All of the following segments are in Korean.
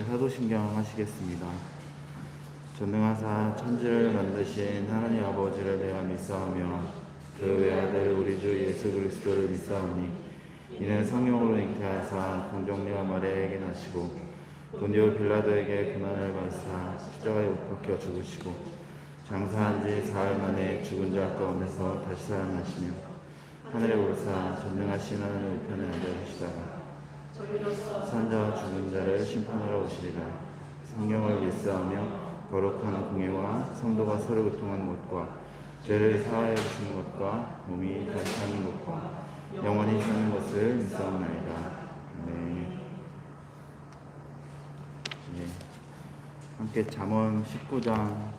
사도신경 하시겠습니다. 전능하사 천지를 만드신 하나님 아버지를 내가 믿사오며 그 외아들 우리 주 예수 그리스도를 믿사오니 이는 성령으로 잉태하사 공정녀 마리아에게 나시고 본디오 빌라도에게 고난을 받으사 십자가에 못 박혀 죽으시고 장사한 지 사흘 만에 죽은 자 가운데서 다시 살아나시며 하늘에 오르사 전능하신 하나님 우편에 앉으시다가 산자와 죽은 자를 심판하러 오시리라. 성경을 믿사오며 거룩한 공예와 성도가 서로 교통하는 것과 죄를 사하여 주시는 것과 몸이 다시 사는 것과 영원히 사는 것을 믿사옵나이다. 네. 네. 함께 잠언 19장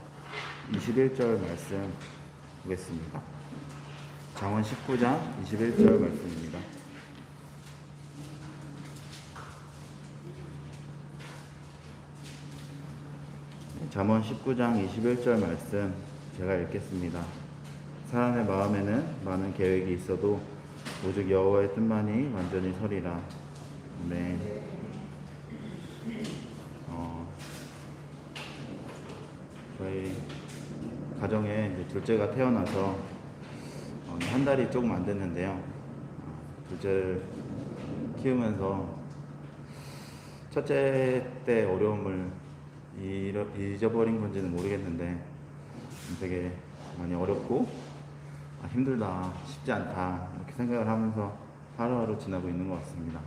21절 말씀 보겠습니다. 잠언 19장 21절 말씀입니다. 잠언 19장 21절 말씀 제가 읽겠습니다. 사람의 마음에는 많은 계획이 있어도 오직 여호와의 뜻만이 완전히 서리라. 네. 저희 가정에 이제 둘째가 태어나서 한 달이 조금 안 됐는데요. 둘째를 키우면서 첫째 때 어려움을 잊어버린 건지는 모르겠는데 되게 많이 어렵고 힘들다, 쉽지 않다 이렇게 생각을 하면서 하루하루 지나고 있는 것 같습니다.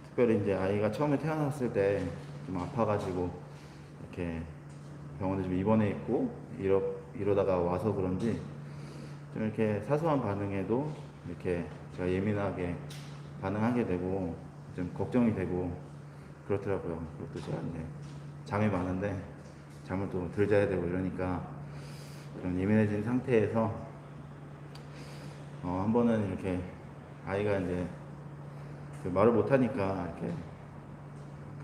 특별히 이제 아이가 처음에 태어났을 때 좀 아파가지고 이렇게 병원에 좀 입원해 있고 이러다가 와서 그런지 좀 이렇게 사소한 반응에도 이렇게 제가 예민하게 반응하게 되고 좀 걱정이 되고 그렇더라고요. 그것도 제가 이제 잠이 많은데 잠을 또 덜 자야 되고 이러니까 그런 예민해진 상태에서 한 번은 이렇게 아이가 이제 말을 못하니까 이렇게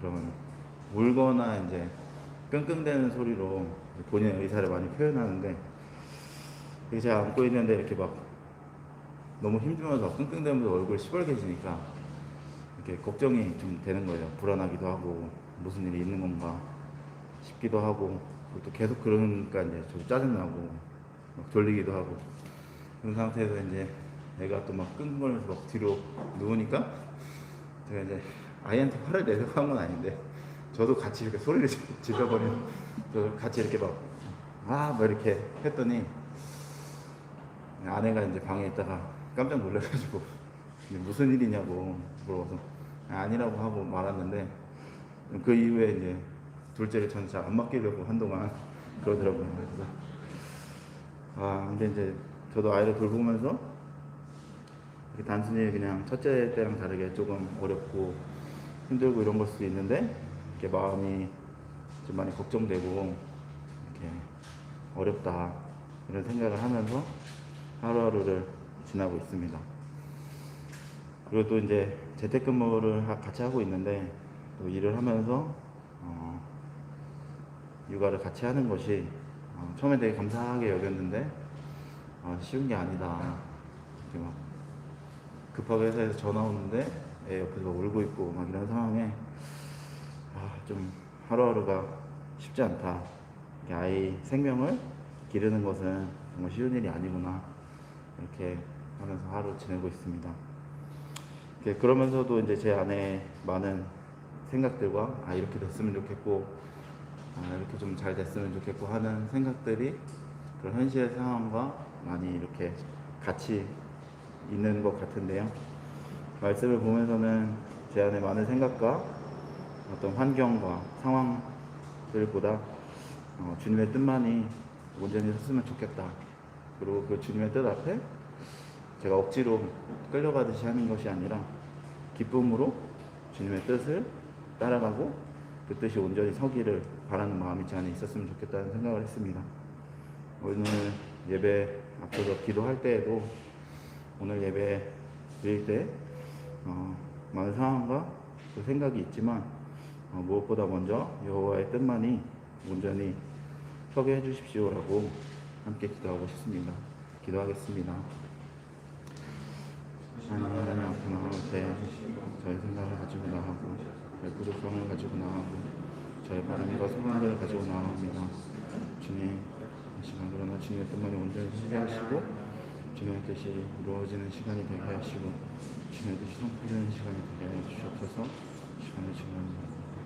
그런 울거나 이제 끙끙대는 소리로 본인의 의사를 많이 표현하는데 제가 안고 있는데 이렇게 막 너무 힘들면서 끙끙대면서 얼굴이 시뻘개지니까 이렇게 걱정이 좀 되는 거예요. 불안하기도 하고 무슨 일이 있는 건가 싶기도 하고 또 계속 그러니까 이제 좀 짜증나고 막 졸리기도 하고 그런 상태에서 이제 애가 또 막 끙끙거리면서 막 뒤로 누우니까 제가 이제 아이한테 화를 내려고 한 건 아닌데 저도 같이 이렇게 소리를 질러버리는 같이 이렇게 막 이렇게 했더니 아내가 이제 방에 있다가 깜짝 놀라가지고 무슨 일이냐고 물어봐서 아니라고 하고 말았는데 그 이후에 이제 둘째를 저는 잘 안 맡기려고 한동안 그러더라고요. 그래서 근데 이제 저도 아이를 돌보면서 단순히 그냥 첫째 때랑 다르게 조금 어렵고 힘들고 이런 걸 수도 있는데 이렇게 마음이 좀 많이 걱정되고 이렇게 어렵다 이런 생각을 하면서 하루하루를 지나고 있습니다. 그리고 또 이제 재택근무를 같이 하고 있는데 또 일을 하면서 육아를 같이 하는 것이 처음에 되게 감사하게 여겼는데 쉬운 게 아니다. 이렇게 막 급하게 회사에서 전화 오는데 애 옆에서 막 울고 있고 막 이런 상황에 좀 하루하루가 쉽지 않다. 아이 생명을 기르는 것은 정말 쉬운 일이 아니구나. 이렇게 하면서 하루 지내고 있습니다. 그러면서도 이제 제 안에 많은 생각들과 이렇게 됐으면 좋겠고 이렇게 좀 잘 됐으면 좋겠고 하는 생각들이 그런 현실의 상황과 많이 이렇게 같이 있는 것 같은데요. 말씀을 보면서는 제 안에 많은 생각과 어떤 환경과 상황들보다 주님의 뜻만이 온전히 섰으면 좋겠다. 그리고 그 주님의 뜻 앞에 제가 억지로 끌려가듯이 하는 것이 아니라 기쁨으로 주님의 뜻을 따라가고 그 뜻이 온전히 서기를 바라는 마음이 제 안에 있었으면 좋겠다는 생각을 했습니다. 오늘 예배 앞서서 기도할 때에도 오늘 예배 드릴 때 많은 상황과 그 생각이 있지만 무엇보다 먼저 여호와의 뜻만이 온전히 서게 해주십시오라고 함께 기도하고 싶습니다. 기도하겠습니다. 하나님 앞에 나올 때 저희 생각을 가지고 나가고 부족함을 가지고 나아가고 저의 바람과 소망들을 가지고 나아갑니다. 주님, 이 시간 그러나 주님의 뜻만이 온전히 실현하시고 주님의 뜻이 이루어지는 시간이 되게 하시고 주님의 뜻이 선포되는 시간이 되게 하여 주시옵소서. 시간을 지나는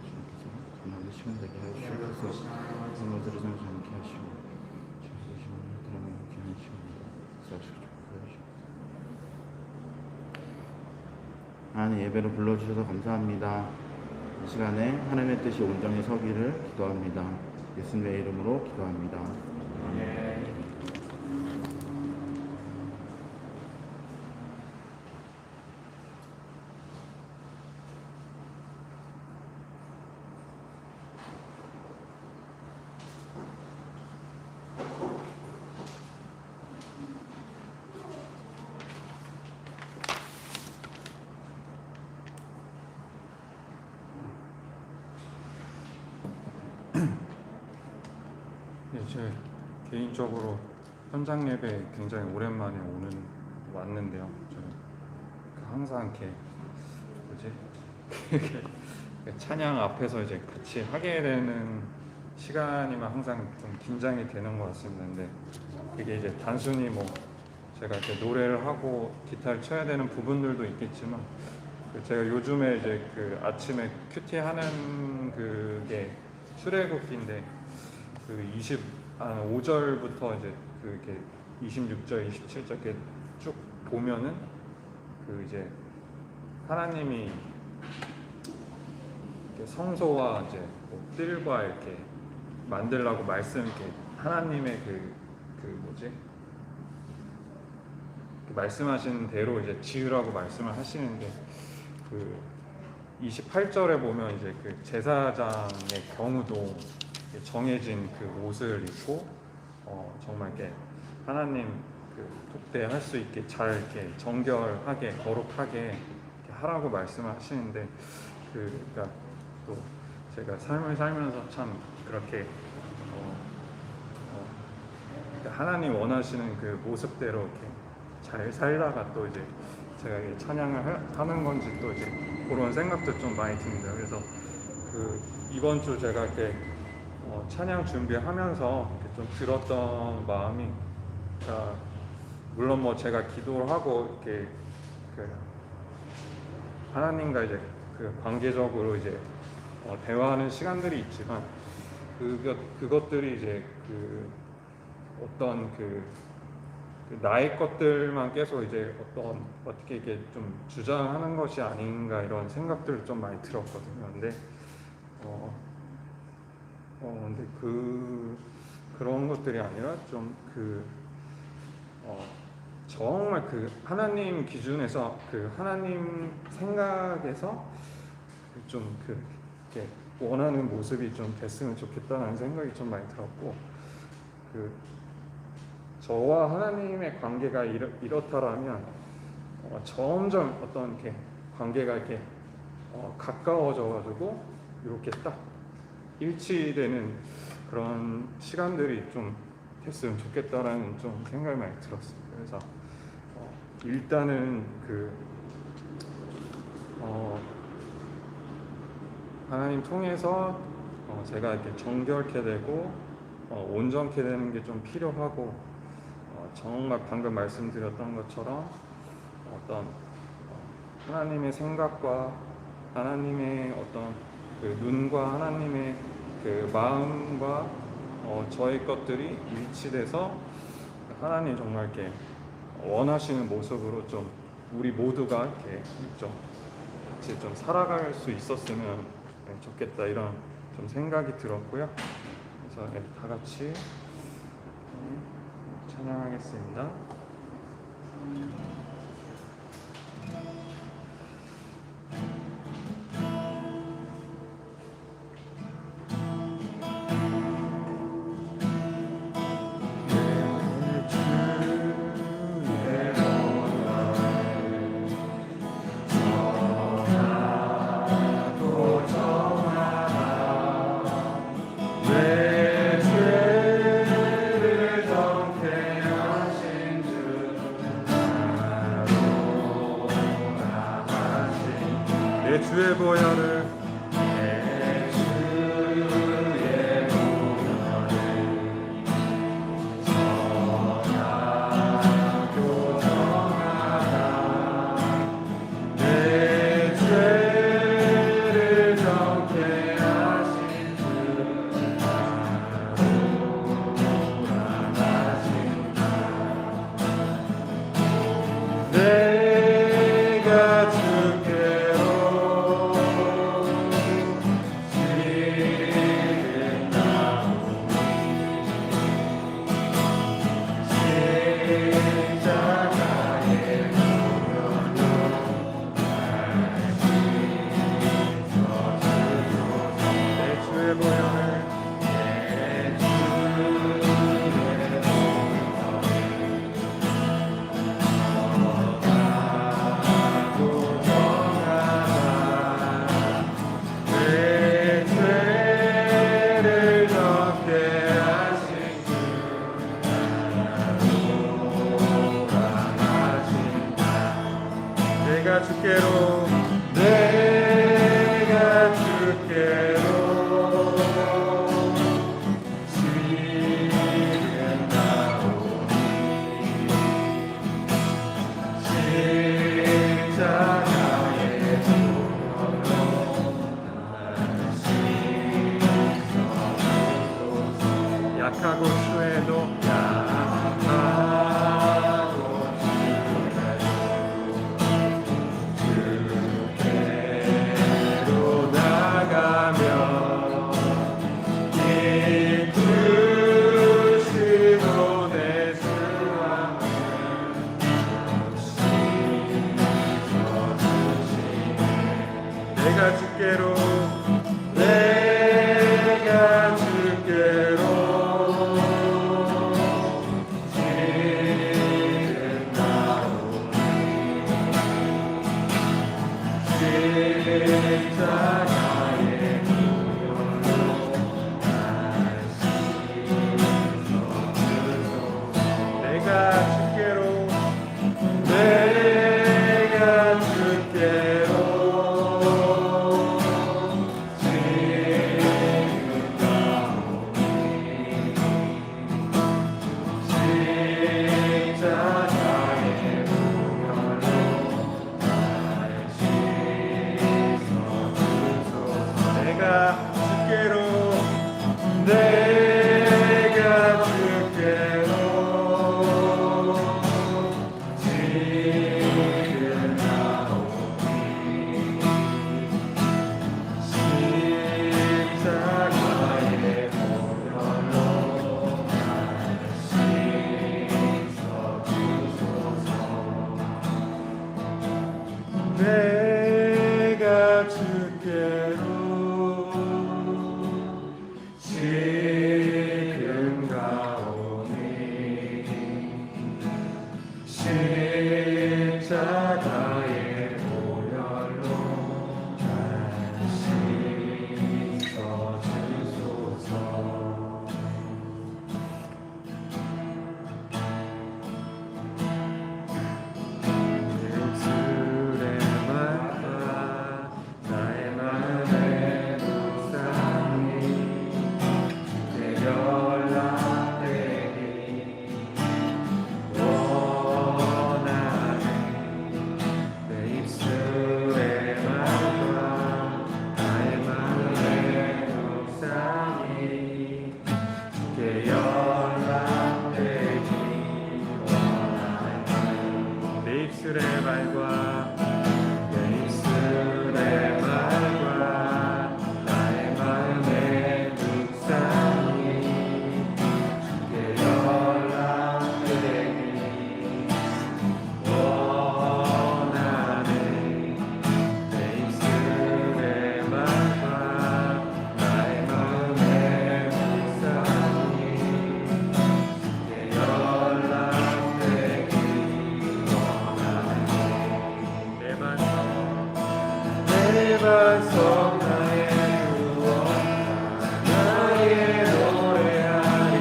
주님께서 가난한 시간 되게 하여 주시옵소서. 성도들을 정지 않게 하시고 주님의 시간을 드러내는 귀한 시간을 쌓으시고 주옵소서. 하나님 예배로 불러주셔서 감사합니다. 이 시간에 하나님의 뜻이 온전히 서기를 기도합니다. 예수님의 이름으로 기도합니다. 아멘. 제 개인적으로 현장 예배 굉장히 오랜만에 왔는데요. 저는 항상 이렇게 찬양 앞에서 이제 같이 하게 되는 시간이면 항상 좀 긴장이 되는 것 같습니다. 근데 이게 이제 단순히 뭐 제가 이렇게 노래를 하고 기타를 쳐야 되는 부분들도 있겠지만 제가 요즘에 이제 그 아침에 큐티 하는 그게 출애굽기인데 그 5절부터 이제 이렇게 26절, 27절 이렇게 쭉 보면은 그 이제 하나님이 이렇게 성소와 이제 뜰과 이렇게 만들라고 이렇게 하나님의 말씀하신 대로 이제 지으라고 말씀을 하시는데 그 28절에 보면 이제 그 제사장의 경우도 정해진 그 옷을 입고 정말 이렇게 하나님 그 독대할 수 있게 잘 이렇게 정결하게 거룩하게 이렇게 하라고 말씀하시는데 그러니까 또 제가 삶을 살면서 참 그렇게 그러니까 하나님 원하시는 그 모습대로 이렇게 잘 살다가 또 이제 제가 이제 찬양을 하는 건지 또 이제 그런 생각도 좀 많이 듭니다. 그래서 그 이번 주 제가 이렇게 찬양 준비하면서 좀 들었던 마음이, 그러니까 물론 뭐 제가 기도를 하고 이렇게 그 하나님과 이제 그 관계적으로 이제 대화하는 시간들이 있지만 그것들이 이제 그 어떤 그 나의 것들만 계속 이제 어떻게 이렇게 좀 주장하는 것이 아닌가 이런 생각들을 좀 많이 들었거든요. 근데 근데 그런 것들이 아니라 좀 정말 그 하나님 기준에서 그 하나님 생각에서 좀 이렇게 원하는 모습이 좀 됐으면 좋겠다는 생각이 좀 많이 들었고, 저와 하나님의 관계가 이렇다라면 점점 어떤 이렇게 관계가 이렇게 가까워져가지고 이렇게 딱 일치되는 그런 시간들이 좀 됐으면 좋겠다라는 좀 생각이 많이 들었어요. 그래서 일단은 하나님 통해서 제가 이렇게 정결케 되고 온전케 되는 게 좀 필요하고, 정말 방금 말씀드렸던 것처럼 어떤 하나님의 생각과 하나님의 어떤 그 눈과 하나님의 그 마음과 저의 것들이 일치돼서 하나님 정말 이렇게 원하시는 모습으로 좀 우리 모두가 이렇게 좀 같이 좀 살아갈 수 있었으면 좋겠다, 이런 좀 생각이 들었고요. 그래서 다 같이 찬양하겠습니다. 약하고 추해도 약하고 주께로 나가며 이 뜻으로 내 수완을 씻어주시네. 내가 주께로 내가 주께로 지금 가오니 십자가의 보혈로 날 씻어주소서. 반석 나의 구원 나의 노래하리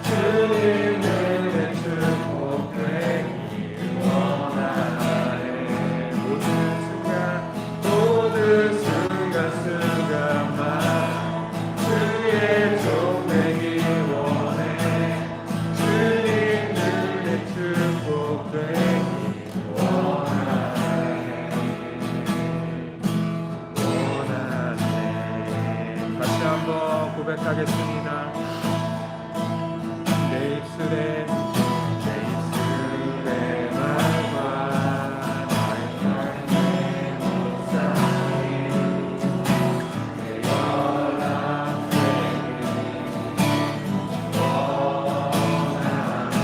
주님 은혜 축복되기 원하네. 모든 순간만 주의 종 되기 원해. 주님 은혜 축복되기 고백하겠습니다. 내 입술에 말과 나의 삶의 묵상이 내 연락되기 원하네.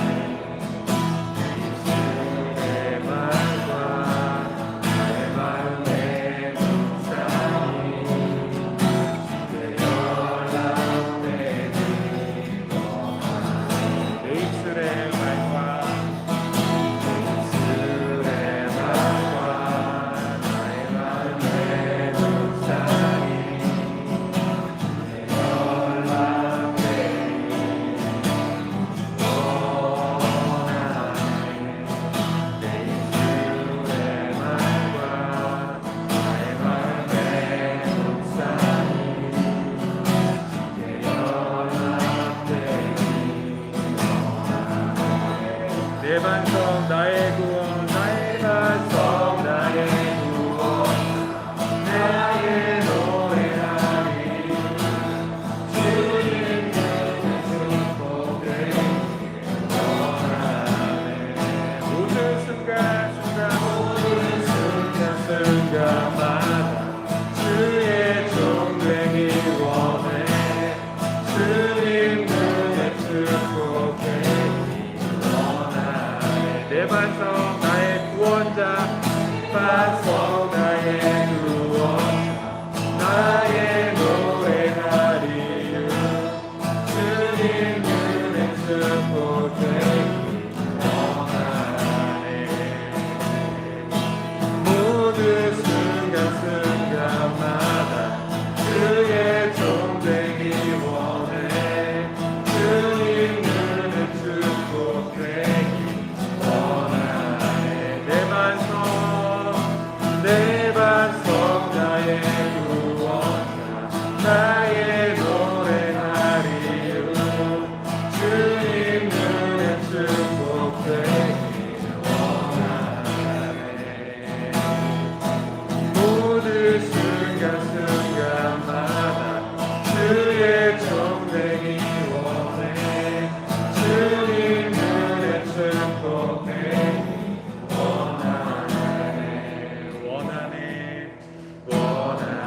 내 입술의 말과 나의 마음의 묵상이 내 연락되기 나의 노래하리요 주님 눈에 축복되길 원하네 모든 순간순간마다 주의 종되기 원해 주님 눈에 축복되기 원하네 원하네 원하네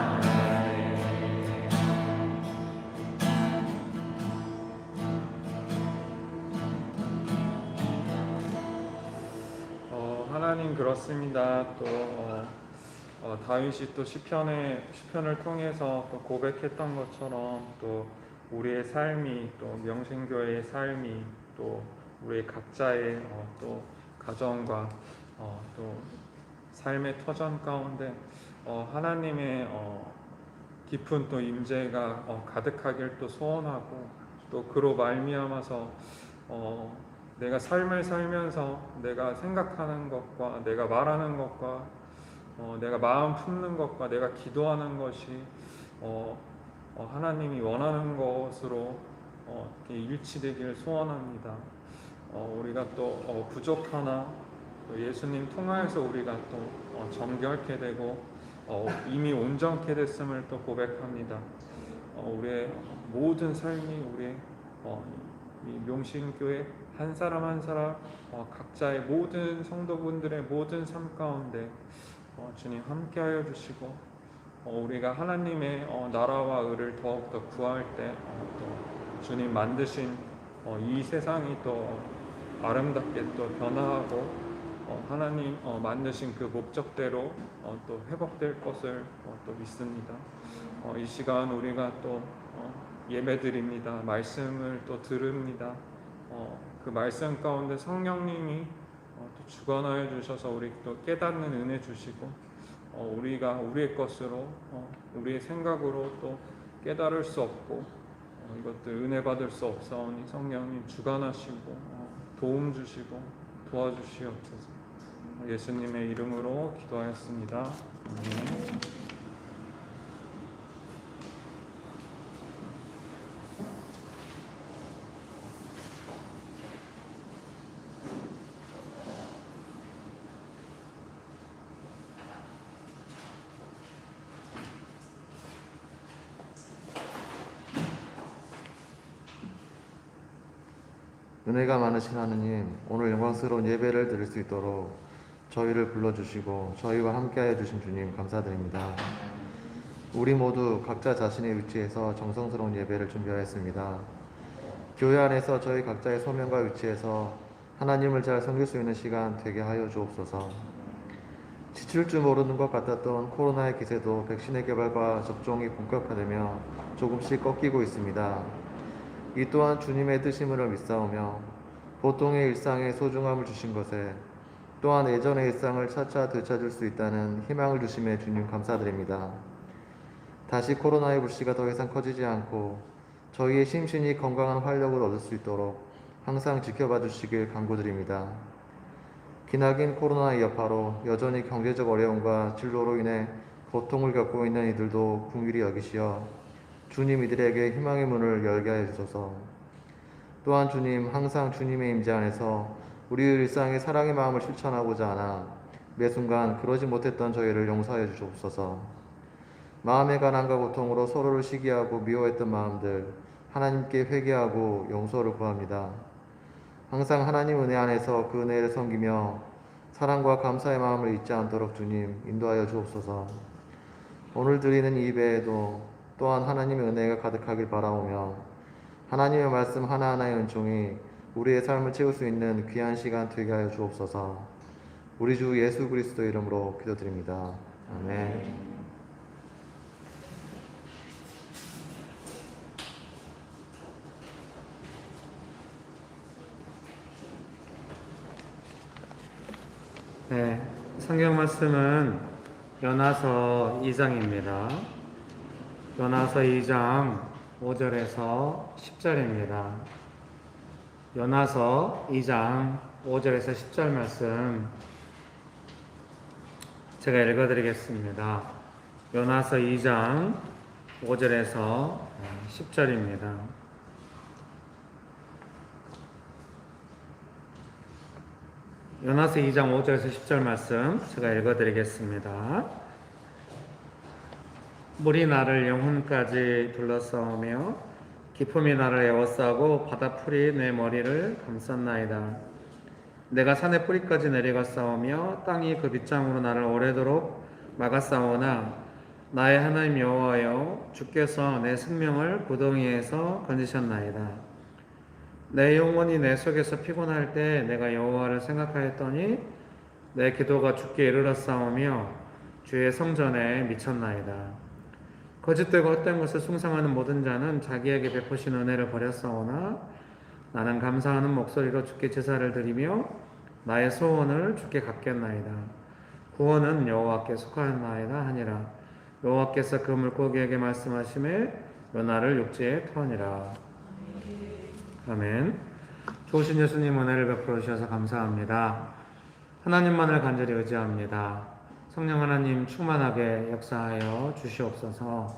하나님 그렇습니다. 또 다윗이 또 시편을 통해서 또 고백했던 것처럼 또 우리의 삶이 또 명신교회의 삶이 또 우리 각자의 또 가정과 또 삶의 터전 가운데 하나님의 깊은 또 임재가 가득하길 또 소원하고 또 그로 말미암아서 내가 삶을 살면서 내가 생각하는 것과 내가 말하는 것과 내가 마음 품는 것과 내가 기도하는 것이 하나님이 원하는 것으로 일치되기를 소원합니다. 우리가 또 부족하나 또 예수님 통하여서 우리가 또 정결케 되고 이미 온전케 됐음을 또 고백합니다. 우리의 모든 삶이 우리의 이 명신교회 한 사람 한 사람 각자의 모든 성도분들의 모든 삶 가운데 주님 함께하여 주시고 우리가 하나님의 나라와 의를 더욱더 구할 때 또 주님 만드신 이 세상이 또 아름답게 또 변화하고 하나님 만드신 그 목적대로 또 회복될 것을 또 믿습니다. 이 시간 우리가 또 예배드립니다. 말씀을 또 들읍니다. 그 말씀 가운데 성령님이 또 주관하여 주셔서 우리 또 깨닫는 은혜 주시고 우리가 우리의 것으로 우리의 생각으로 또 깨달을 수 없고 이것들 은혜 받을 수 없사오니 성령님 주관하시고 도움 주시고 도와주시옵소서. 예수님의 이름으로 기도하였습니다. 아멘. 은혜가 많으신 하느님, 오늘 영광스러운 예배를 드릴 수 있도록 저희를 불러주시고 저희와 함께하여 주신 주님 감사드립니다. 우리 모두 각자 자신의 위치에서 정성스러운 예배를 준비하였습니다. 교회 안에서 저희 각자의 소명과 위치에서 하나님을 잘 섬길 수 있는 시간 되게 하여 주옵소서. 지칠 줄 모르는 것 같았던 코로나의 기세도 백신의 개발과 접종이 본격화되며 조금씩 꺾이고 있습니다. 이 또한 주님의 뜻임을 믿사오며 보통의 일상의 소중함을 주신 것에 또한 예전의 일상을 차차 되찾을 수 있다는 희망을 주심에 주님 감사드립니다. 다시 코로나의 불씨가 더 이상 커지지 않고 저희의 심신이 건강한 활력을 얻을 수 있도록 항상 지켜봐 주시길 간구드립니다. 기나긴 코로나의 여파로 여전히 경제적 어려움과 진로로 인해 고통을 겪고 있는 이들도 긍휼히 여기시어 주님 이들에게 희망의 문을 열게 하여 주소서. 또한 주님 항상 주님의 임재 안에서 우리의 일상의 사랑의 마음을 실천하고자 하나 매 순간 그러지 못했던 저희를 용서하여 주옵소서. 마음의 가난과 고통으로 서로를 시기하고 미워했던 마음들 하나님께 회개하고 용서를 구합니다. 항상 하나님 은혜 안에서 그 은혜를 섬기며 사랑과 감사의 마음을 잊지 않도록 주님 인도하여 주옵소서. 오늘 드리는 이 예배에도 또한 하나님의 은혜가 가득하길 바라오며 하나님의 말씀 하나하나의 은총이 우리의 삶을 채울 수 있는 귀한 시간 되게 하여 주옵소서. 우리 주 예수 그리스도 이름으로 기도드립니다. 아멘. 네, 성경 말씀은 요나서 2장입니다. 요나서 2장 5절에서 10절입니다. 요나서 2장 5절에서 10절 말씀 제가 읽어드리겠습니다. 요나서 2장 5절에서 10절입니다. 요나서 2장 5절에서 10절 말씀 제가 읽어드리겠습니다. 물이 나를 영혼까지 둘러싸오며 기품이 나를 에워싸고 바다풀이 내 머리를 감쌌나이다. 내가 산의 뿌리까지 내려갔사오며 땅이 그 빗장으로 나를 오래도록 막았사오나 나의 하나님 여호와여 주께서 내 생명을 구덩이에서 건지셨나이다. 내 영혼이 내 속에서 피곤할 때 내가 여호와를 생각하였더니 내 기도가 주께 이르렀사오며 주의 성전에 미쳤나이다. 거짓되고 헛된 것을 숭상하는 모든 자는 자기에게 베푸신 은혜를 버렸사오나 나는 감사하는 목소리로 주께 제사를 드리며 나의 소원을 주께 갚겠나이다. 구원은 여호와께 속하였나이다 하니라. 여호와께서 그 물고기에게 말씀하시매 요나를 육지에 터니라. 아멘. 좋으신 예수님 은혜를 베풀어 주셔서 감사합니다. 하나님만을 간절히 의지합니다. 성령 하나님 충만하게 역사하여 주시옵소서.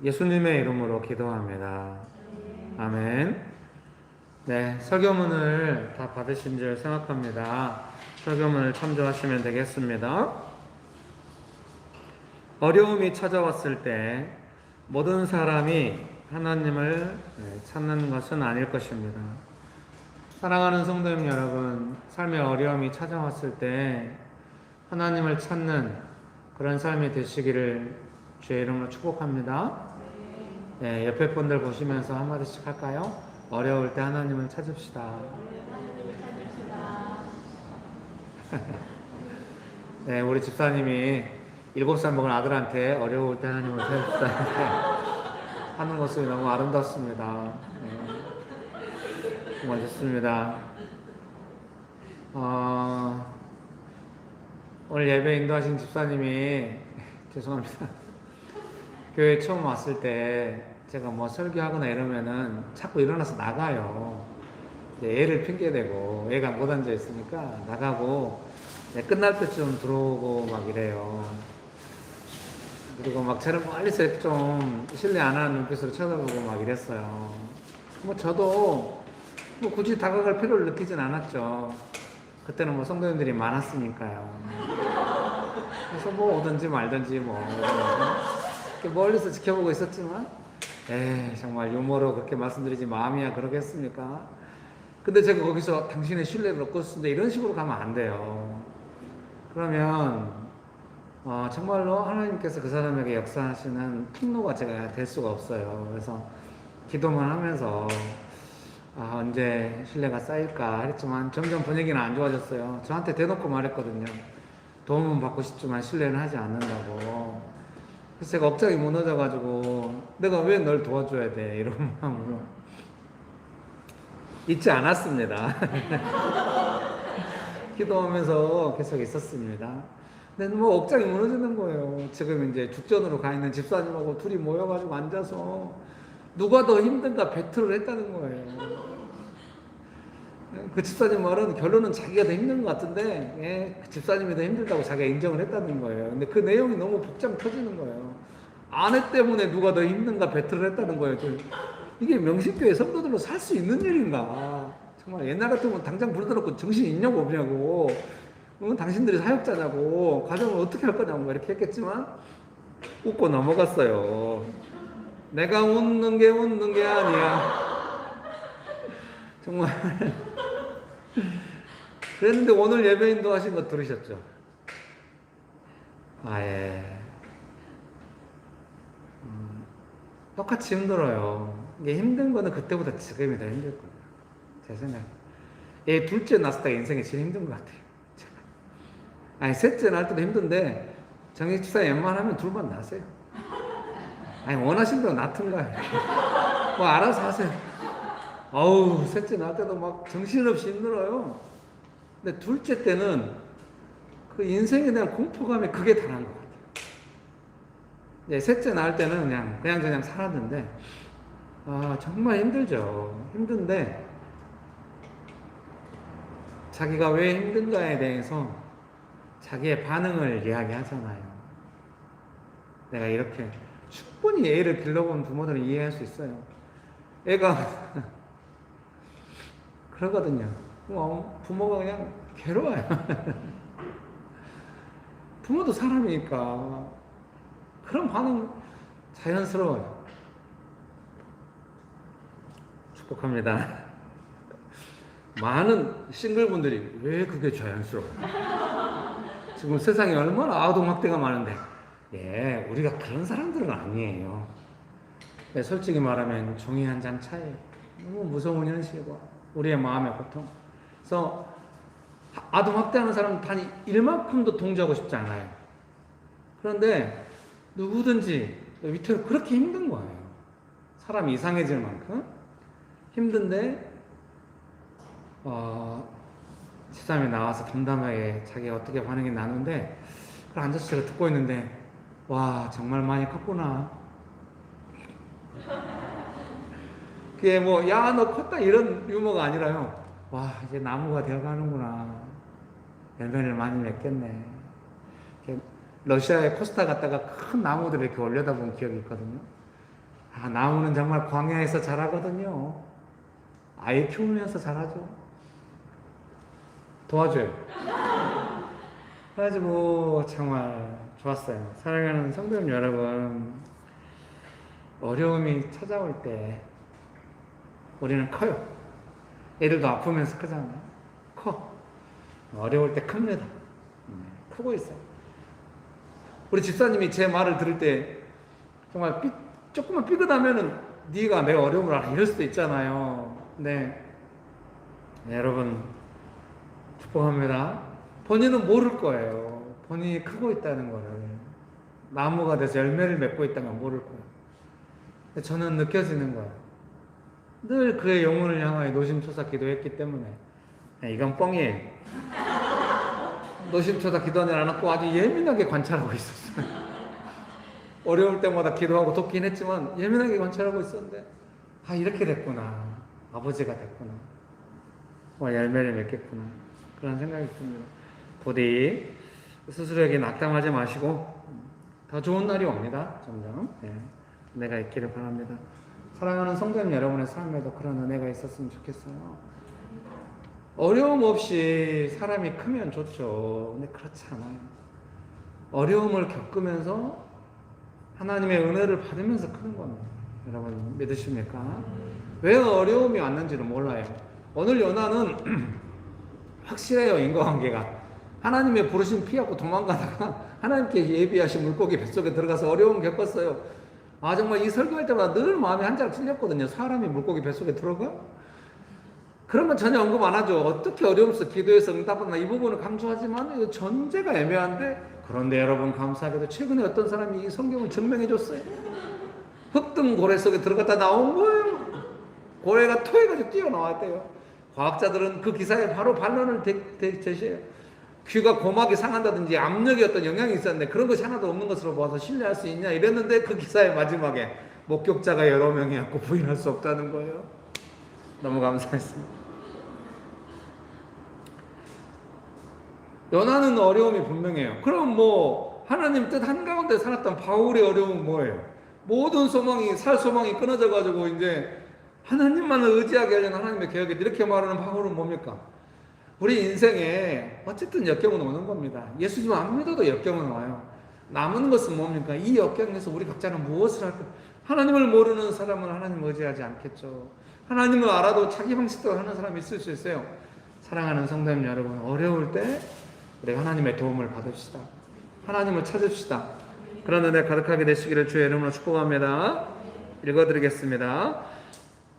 예수님의 이름으로 기도합니다. 아멘. 네, 설교문을 다 받으신 줄 생각합니다. 설교문을 참조하시면 되겠습니다. 어려움이 찾아왔을 때 모든 사람이 하나님을 찾는 것은 아닐 것입니다. 사랑하는 성도님 여러분, 삶의 어려움이 찾아왔을 때 하나님을 찾는 그런 삶이 되시기를 주의 이름으로 축복합니다. 네, 옆에 분들 보시면서 한마디씩 할까요? 어려울 때 하나님을 찾읍시다. 네, 우리 집사님이 7살 먹은 아들한테 어려울 때 하나님을 찾읍시다 하는 것이 너무 아름답습니다. 네. 정말 좋습니다. 오늘 예배 인도하신 집사님이 죄송합니다. 교회 처음 왔을 때 제가 뭐 설교하거나 이러면은 자꾸 일어나서 나가요. 애를 핑계대고 애가 못 앉아 있으니까 나가고 끝날 때쯤 들어오고 막 이래요. 그리고 막 저를 멀리서 좀 신뢰 안 하는 눈빛으로 쳐다보고 막 이랬어요. 뭐 저도 뭐 굳이 다가갈 필요를 느끼진 않았죠. 그때는 뭐 성도님들이 많았으니까요. 그래서 뭐 오든지 말든지 뭐 이렇게 멀리서 지켜보고 있었지만 정말 유머로 그렇게 말씀드리지 마음이야 그러겠습니까? 근데 제가 거기서 당신의 신뢰를 얻고 있는데 이런 식으로 가면 안 돼요. 그러면 정말로 하나님께서 그 사람에게 역사하시는 통로가 제가 될 수가 없어요. 그래서 기도만 하면서 언제 신뢰가 쌓일까 했지만 점점 분위기는 안 좋아졌어요. 저한테 대놓고 말했거든요. 도움은 받고 싶지만 신뢰는 하지 않는다고. 그래서 제가 억장이 무너져가지고 내가 왜 널 도와줘야 돼 이런 마음으로 잊지 않았습니다. 기도하면서 계속 있었습니다. 근데 뭐 억장이 무너지는 거예요. 지금 이제 죽전으로 가 있는 집사님하고 둘이 모여가지고 앉아서 누가 더 힘든가 배틀을 했다는 거예요. 그 집사님 말은 결론은 자기가 더 힘든 것 같은데 그 집사님이 더 힘들다고 자기가 인정을 했다는 거예요. 근데 그 내용이 너무 복장 터지는 거예요. 아내 때문에 누가 더 힘든가 배틀을 했다는 거예요. 이게 명신교회 성도들로 살 수 있는 일인가? 정말 옛날 같으면 당장 불러놓고 정신 있냐고 없냐고, 당신들이 사역자냐고, 가정을 어떻게 할 거냐고 이렇게 했겠지만 웃고 넘어갔어요. 내가 웃는 게 아니야. 정말. 그랬는데 오늘 예배 인도하신 거 들으셨죠? 똑같이 힘들어요. 이게 힘든 거는 그때보다 지금이 더 힘들 거예요. 제 생각. 얘 둘째 낳았을 때 인생이 제일 힘든 것 같아요. 셋째 낳을 때도 힘든데 정희 집사님 웬만하면 둘만 낳으세요. 원하신 대로 낳든가. 뭐 알아서 하세요. 셋째 낳을 때도 막 정신없이 힘들어요. 근데 둘째 때는 그 인생에 대한 공포감이 그게 다른 것 같아요. 셋째 낳을 때는 그냥 살았는데, 정말 힘들죠. 힘든데, 자기가 왜 힘든가에 대해서 자기의 반응을 이야기하잖아요. 내가 이렇게 충분히 애를 길러본 부모들은 이해할 수 있어요. 애가 그러거든요. 부모가 그냥 괴로워요. 부모도 사람이니까 그런 반응 자연스러워요. 축복합니다. 많은 싱글분들이 왜 그게 자연스러워? 지금 세상에 얼마나 아동학대가 많은데, 예, 우리가 그런 사람들은 아니에요. 네, 솔직히 말하면 종이 한 장 차이. 너무 무서운 현실과 우리의 마음의 고통. 그래서 아동학대하는 사람은 단 일만큼도 동조하고 싶지 않아요. 그런데 누구든지 위태로 그렇게 힘든 거예요. 사람이 이상해질 만큼 힘든데 집사람이 나와서 담담하게 자기가 어떻게 반응이 나는데 그걸 앉아서 제가 듣고 있는데 와 정말 많이 컸구나. 그게 뭐 야 너 컸다 이런 유머가 아니라요. 와 이제 나무가 되어가는구나. 열매를 많이 맺겠네. 러시아에 코스타 갔다가 큰 나무들을 이렇게 올려다본 기억이 있거든요. 아 나무는 정말 광야에서 자라거든요. 아이 키우면서 자라죠. 도와줘요. 그래가지고 정말 좋았어요. 사랑하는 성도님 여러분, 어려움이 찾아올 때 우리는 커요. 애들도 아프면서 크잖아요. 커. 어려울 때 큽니다. 크고 있어요. 우리 집사님이 제 말을 들을 때 정말 조금만 삐끗하면은 네가 내 어려움을 알아 이럴 수도 있잖아요. 네, 여러분 축복합니다. 본인은 모를 거예요. 본인이 크고 있다는 거를 나무가 돼서 열매를 맺고 있다는 걸 모를 거예요. 근데 저는 느껴지는 거예요. 늘 그의 영혼을 향하여 노심초사 기도했기 때문에 이건 뻥이에요. 노심초사 기도하지 않았고 아주 예민하게 관찰하고 있었어요. 어려울 때마다 기도하고 돕긴 했지만 예민하게 관찰하고 있었는데 아 이렇게 됐구나. 아버지가 됐구나. 열매를 맺겠구나. 그런 생각이 듭니다. 부디 스스로에게 낙담하지 마시고 더 좋은 날이 옵니다. 점점 은혜가 있기를 바랍니다. 사랑하는 성도님 여러분의 삶에도 그런 은혜가 있었으면 좋겠어요. 어려움 없이 사람이 크면 좋죠. 근데 그렇지 않아요. 어려움을 겪으면서 하나님의 은혜를 받으면서 크는 겁니다. 여러분 믿으십니까? 왜 어려움이 왔는지를 몰라요. 오늘 연하는 확실해요. 인과관계가 하나님의 부르심 피하고 도망가다가 하나님께 예비하신 물고기 뱃속에 들어가서 어려움 겪었어요. 아 정말 이 설교할 때마다 늘 마음이 한 장 찔렸거든요. 사람이 물고기 뱃속에 들어가? 그런 건 전혀 언급 안 하죠. 어떻게 어려움에서 기도해서 응답하나 이 부분을 강조하지만 전제가 애매한데 그런데 여러분 감사하게도 최근에 어떤 사람이 이 성경을 증명해 줬어요. 흙등 고래 속에 들어갔다 나온 거예요. 고래가 토해가지고 뛰어나왔대요. 과학자들은 그 기사에 바로 반론을 제시해요. 귀가 고막이 상한다든지 압력이 어떤 영향이 있었는데 그런 것이 하나도 없는 것으로 보아서 신뢰할 수 있냐 이랬는데 그 기사의 마지막에 목격자가 여러 명이었고 부인할 수 없다는 거예요. 너무 감사했습니다. 연하는 어려움이 분명해요. 그럼 뭐 하나님 뜻 한가운데 살았던 바울의 어려움은 뭐예요? 모든 소망이 살 소망이 끊어져 가지고 이제 하나님만을 의지하게 하려는 하나님의 계획에 이렇게 말하는 바울은 뭡니까? 우리 인생에 어쨌든 역경은 오는 겁니다. 예수님 안 믿어도 역경은 와요. 남은 것은 뭡니까? 이 역경에서 우리 각자는 무엇을 할까? 하나님을 모르는 사람은 하나님을 의지하지 않겠죠. 하나님을 알아도 자기 방식대로 하는 사람이 있을 수 있어요. 사랑하는 성도님 여러분, 어려울 때 우리 하나님의 도움을 받읍시다. 하나님을 찾읍시다. 그런 은혜 가득하게 되시기를 주의 이름으로 축복합니다. 읽어드리겠습니다.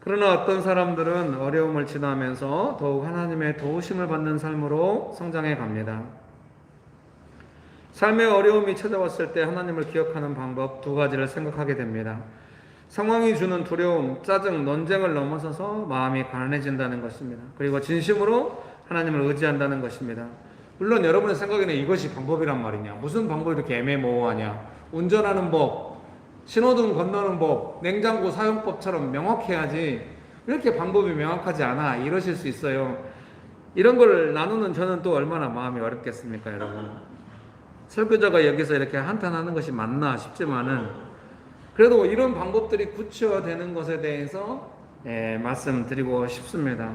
그러나 어떤 사람들은 어려움을 지나면서 더욱 하나님의 도우심을 받는 삶으로 성장해 갑니다. 삶의 어려움이 찾아왔을 때 하나님을 기억하는 방법 두 가지를 생각하게 됩니다. 상황이 주는 두려움, 짜증, 논쟁을 넘어서서 마음이 가난해진다는 것입니다. 그리고 진심으로 하나님을 의지한다는 것입니다. 물론 여러분의 생각에는 이것이 방법이란 말이냐? 무슨 방법이 이렇게 애매모호하냐? 운전하는 법, 신호등 건너는 법, 냉장고 사용법처럼 명확해야지 이렇게 방법이 명확하지 않아 이러실 수 있어요. 이런 걸 나누는 저는 또 얼마나 마음이 어렵겠습니까, 여러분? 설교자가 여기서 이렇게 한탄하는 것이 맞나 싶지만은 그래도 이런 방법들이 구체화되는 것에 대해서 말씀드리고 싶습니다.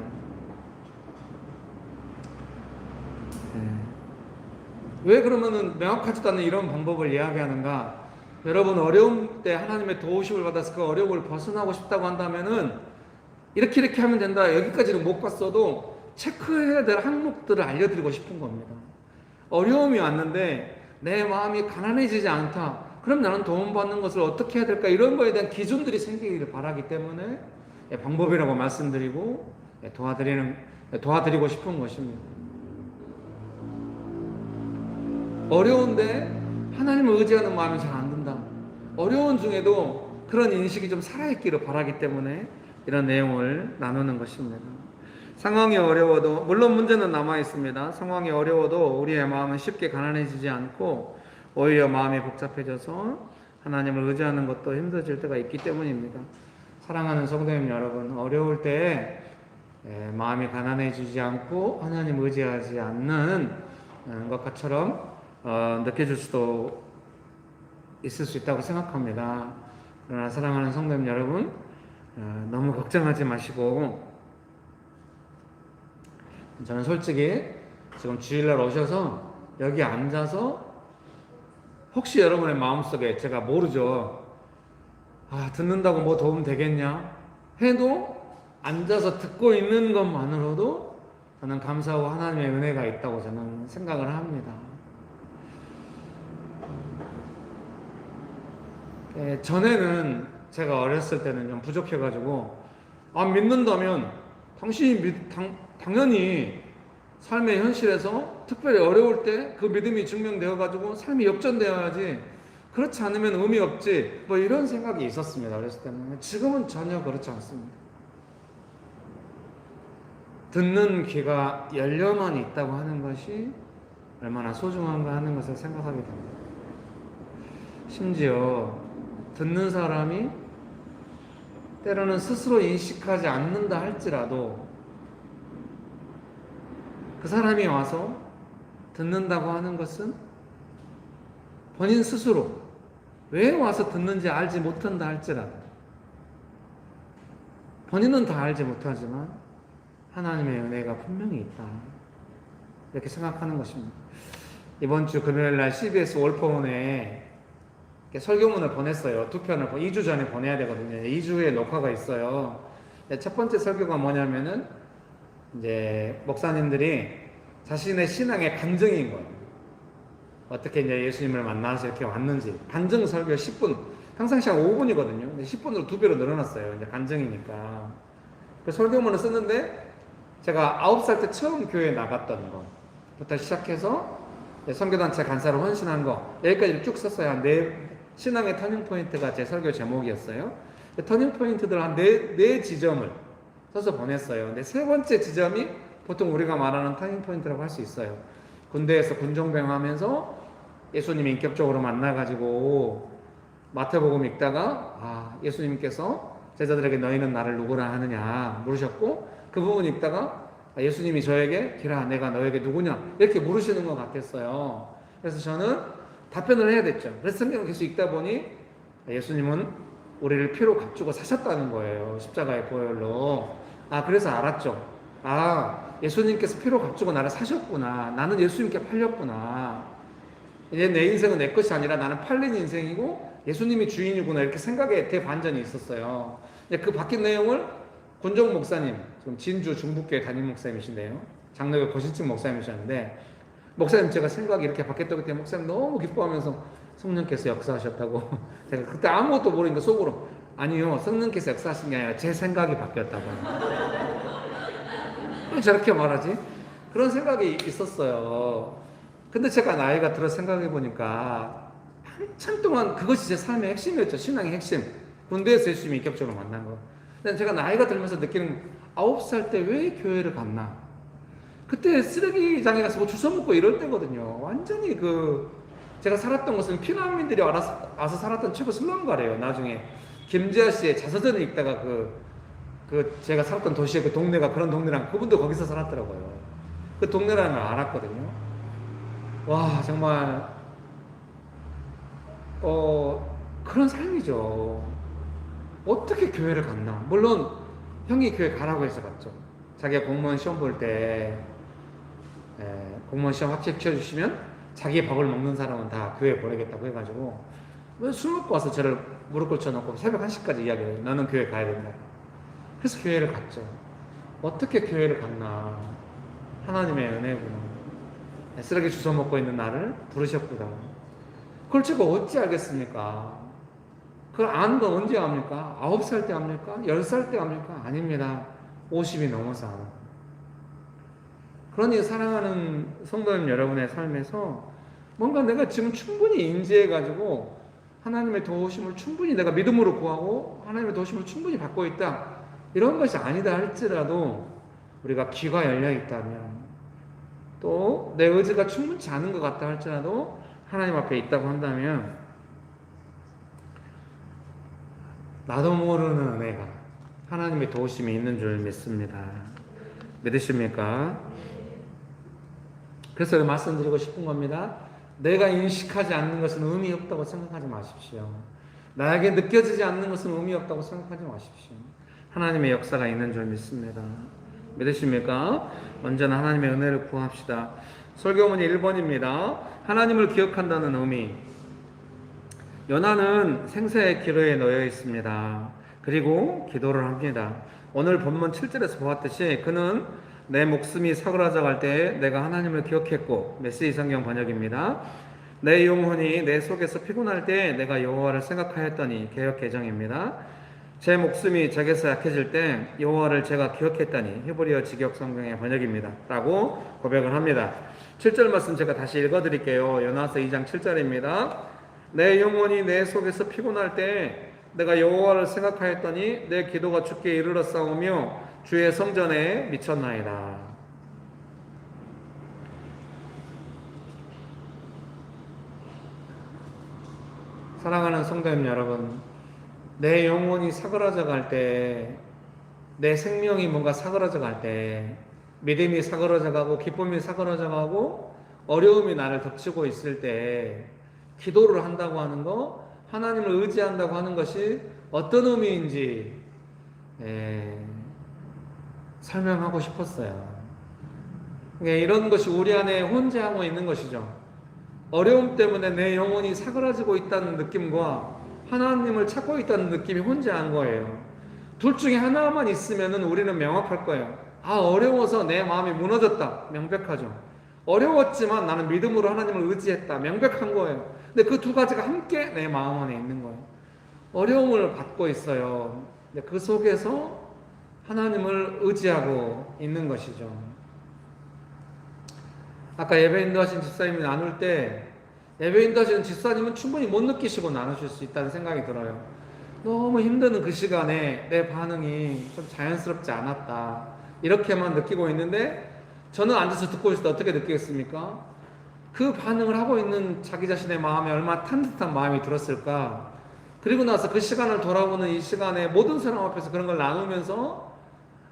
왜 그러면은 명확하지도 않은 이런 방법을 이야기하는가? 여러분 어려움 때 하나님의 도우심을 받아서 그 어려움을 벗어나고 싶다고 한다면은 이렇게 하면 된다. 여기까지는 못 갔어도 체크해야 될 항목들을 알려드리고 싶은 겁니다. 어려움이 왔는데 내 마음이 가난해지지 않다. 그럼 나는 도움받는 것을 어떻게 해야 될까? 이런 거에 대한 기준들이 생기기를 바라기 때문에 방법이라고 말씀드리고 도와드리고 싶은 것입니다. 어려운데 하나님을 의지하는 마음이 잘 안 든다. 어려운 중에도 그런 인식이 좀 살아있기를 바라기 때문에 이런 내용을 나누는 것입니다. 상황이 어려워도, 물론 문제는 남아있습니다. 상황이 어려워도 우리의 마음은 쉽게 가난해지지 않고 오히려 마음이 복잡해져서 하나님을 의지하는 것도 힘들어질 때가 있기 때문입니다. 사랑하는 성도님 여러분, 어려울 때 마음이 가난해지지 않고 하나님을 의지하지 않는 것처럼 느껴질 수도 있을 수 있다고 생각합니다. 그러나 사랑하는 성도님 여러분, 너무 걱정하지 마시고, 저는 솔직히 지금 주일날 오셔서 여기 앉아서 혹시 여러분의 마음속에 제가 모르죠. 듣는다고 뭐 도움 되겠냐? 해도 앉아서 듣고 있는 것만으로도 저는 감사하고 하나님의 은혜가 있다고 저는 생각을 합니다. 전에는 제가 어렸을 때는 좀 부족해가지고 믿는다면 당신이 당연히 삶의 현실에서 특별히 어려울 때 그 믿음이 증명되어가지고 삶이 역전되어야지, 그렇지 않으면 의미 없지, 뭐 이런 생각이 있었습니다. 어렸을 때는. 지금은 전혀 그렇지 않습니다. 듣는 귀가 열려만 있다고 하는 것이 얼마나 소중한가 하는 것을 생각하게 됩니다. 심지어 듣는 사람이 때로는 스스로 인식하지 않는다 할지라도 그 사람이 와서 듣는다고 하는 것은 본인 스스로 왜 와서 듣는지 알지 못한다 할지라도, 본인은 다 알지 못하지만 하나님의 은혜가 분명히 있다, 이렇게 생각하는 것입니다. 이번 주 금요일날 CBS 월포문에 설교문을 보냈어요. 2편을 2주 전에 보내야 되거든요. 2주에 녹화가 있어요. 첫 번째 설교가 뭐냐면은 이제 목사님들이 자신의 신앙의 간증인 거예요. 어떻게 이제 예수님을 만나서 이렇게 왔는지. 간증 설교 10분. 평상시 한 5분이거든요. 근데 10분으로 2배로 늘어났어요. 이제 간증이니까. 그 설교문을 쓰는데 제가 9살 때 처음 교회에 나갔던 거부터 시작해서 선교단체 간사로 헌신한 거, 여기까지 쭉 썼어요. 한 신앙의 터닝포인트가 제 설교 제목이었어요. 터닝포인트들 한 네 지점을 써서 보냈어요. 근데 세 번째 지점이 보통 우리가 말하는 터닝포인트라고 할 수 있어요. 군대에서 군종병 하면서 예수님 인격적으로 만나가지고 마태복음 읽다가 예수님께서 제자들에게 너희는 나를 누구라 하느냐 물으셨고, 그 부분 읽다가 예수님이 저에게 기라 내가 너에게 누구냐 이렇게 물으시는 것 같았어요. 그래서 저는 답변을 해야 됐죠. 그래서 성경을 계속 읽다 보니 예수님은 우리를 피로 값주고 사셨다는 거예요. 십자가의 보혈로. 그래서 알았죠. 예수님께서 피로 값주고 나를 사셨구나. 나는 예수님께 팔렸구나. 이제 내 인생은 내 것이 아니라 나는 팔린 인생이고 예수님이 주인이구나, 이렇게 생각에 대반전이 있었어요. 그 바뀐 내용을 권종 목사님, 지금 진주 중북교회 담임 목사님이신데요, 장로교 고신층 목사님이셨는데, 목사님 제가 생각이 이렇게 바뀌었다고 했더니 목사님 너무 기뻐하면서 성령께서 역사하셨다고. 제가 그때 아무것도 모르니까 속으로 아니요, 성령께서 역사하신 게 아니라 제 생각이 바뀌었다고. 왜 저렇게 말하지? 그런 생각이 있었어요. 근데 제가 나이가 들어 생각해 보니까 한참 동안 그것이 제 삶의 핵심이었죠. 신앙의 핵심. 군대에서 예수님이 인격적으로 만난 거. 근데 제가 나이가 들면서 느끼는 9살 때 왜 교회를 갔나? 그때 쓰레기장에 가서 뭐 주워 먹고 이럴 때거든요. 완전히 제가 살았던 곳은 피난민들이 와서 살았던 최고 슬럼가래요. 나중에 김지아 씨의 자서전을 읽다가 제가 살았던 도시의 그 동네가 그런 동네랑, 그분도 거기서 살았더라고요. 그 동네라는 걸 알았거든요. 와, 정말 그런 삶이죠. 어떻게 교회를 갔나? 물론 형이 교회 가라고 해서 갔죠. 자기가 공무원 시험 볼 때 공무원 시험 합격시켜주시면 자기의 밥을 먹는 사람은 다 교회 보내겠다고 해가지고 술 먹고 와서 저를 무릎 꿇쳐놓고 새벽 1시까지 이야기해요. 너는 교회 가야 된다. 그래서 교회를 갔죠. 어떻게 교회를 갔나? 하나님의 은혜구나. 쓰레기 주워 먹고 있는 나를 부르셨구나. 그걸 제가 어찌 알겠습니까? 그걸 아는 건 언제 압니까? 9살 때 압니까? 10살 때 압니까? 아닙니다. 50이 넘어서 아는. 그러니 사랑하는 성도님 여러분의 삶에서 뭔가 내가 지금 충분히 인지해가지고 하나님의 도우심을 충분히 내가 믿음으로 구하고 하나님의 도우심을 충분히 받고 있다. 이런 것이 아니다 할지라도 우리가 귀가 열려 있다면 또 내 의지가 충분치 않은 것 같다 할지라도 하나님 앞에 있다고 한다면 나도 모르는 은혜가 하나님의 도우심이 있는 줄 믿습니다. 믿으십니까? 그래서 말씀드리고 싶은 겁니다. 내가 인식하지 않는 것은 의미 없다고 생각하지 마십시오. 나에게 느껴지지 않는 것은 의미 없다고 생각하지 마십시오. 하나님의 역사가 있는 줄 믿습니다. 믿으십니까? 언제나 하나님의 은혜를 구합시다. 설교문이 1번입니다. 하나님을 기억한다는 의미. 요나는 생사의 기로에 놓여 있습니다. 그리고 기도를 합니다. 오늘 본문 7절에서 보았듯이 그는 내 목숨이 사그라져 갈 때에 내가 하나님을 기억했고, 메시지 성경 번역입니다. 내 영혼이 내 속에서 피곤할 때에 내가 여호와를 생각하였더니, 개역 개정입니다. 제 목숨이 제게서 약해질 때 여호와를 제가 기억했다니, 히브리어 직역 성경의 번역입니다. 라고 고백을 합니다. 7절 말씀 제가 다시 읽어드릴게요. 요나서 2장 7절입니다. 내 영혼이 내 속에서 피곤할 때 내가 여호와를 생각하였더니 내 기도가 주께 이르렀사오며 주의 성전에 미쳤나이다. 사랑하는 성도님 여러분, 내 영혼이 사그라져 갈 때, 내 생명이 뭔가 사그라져 갈 때, 믿음이 사그라져 가고 기쁨이 사그라져 가고 어려움이 나를 덮치고 있을 때 기도를 한다고 하는 거, 하나님을 의지한다고 하는 것이 어떤 의미인지 설명하고 싶었어요. 이런 것이 우리 안에 혼재하고 있는 것이죠. 어려움 때문에 내 영혼이 사그라지고 있다는 느낌과 하나님을 찾고 있다는 느낌이 혼재한 거예요. 둘 중에 하나만 있으면 우리는 명확할 거예요. 아, 어려워서 내 마음이 무너졌다. 명백하죠. 어려웠지만 나는 믿음으로 하나님을 의지했다. 명백한 거예요. 근데 그 두 가지가 함께 내 마음 안에 있는 거예요. 어려움을 받고 있어요. 근데 그 속에서 하나님을 의지하고 있는 것이죠. 아까 예배 인도하신 집사님이 나눌 때 예배 인도하시는 집사님은 충분히 못 느끼시고 나누실 수 있다는 생각이 들어요. 너무 힘든 그 시간에 내 반응이 좀 자연스럽지 않았다. 이렇게만 느끼고 있는데 저는 앉아서 듣고 있을 때 어떻게 느끼겠습니까? 그 반응을 하고 있는 자기 자신의 마음에 얼마나 탄뜻한 마음이 들었을까? 그리고 나서 그 시간을 돌아보는 이 시간에 모든 사람 앞에서 그런 걸 나누면서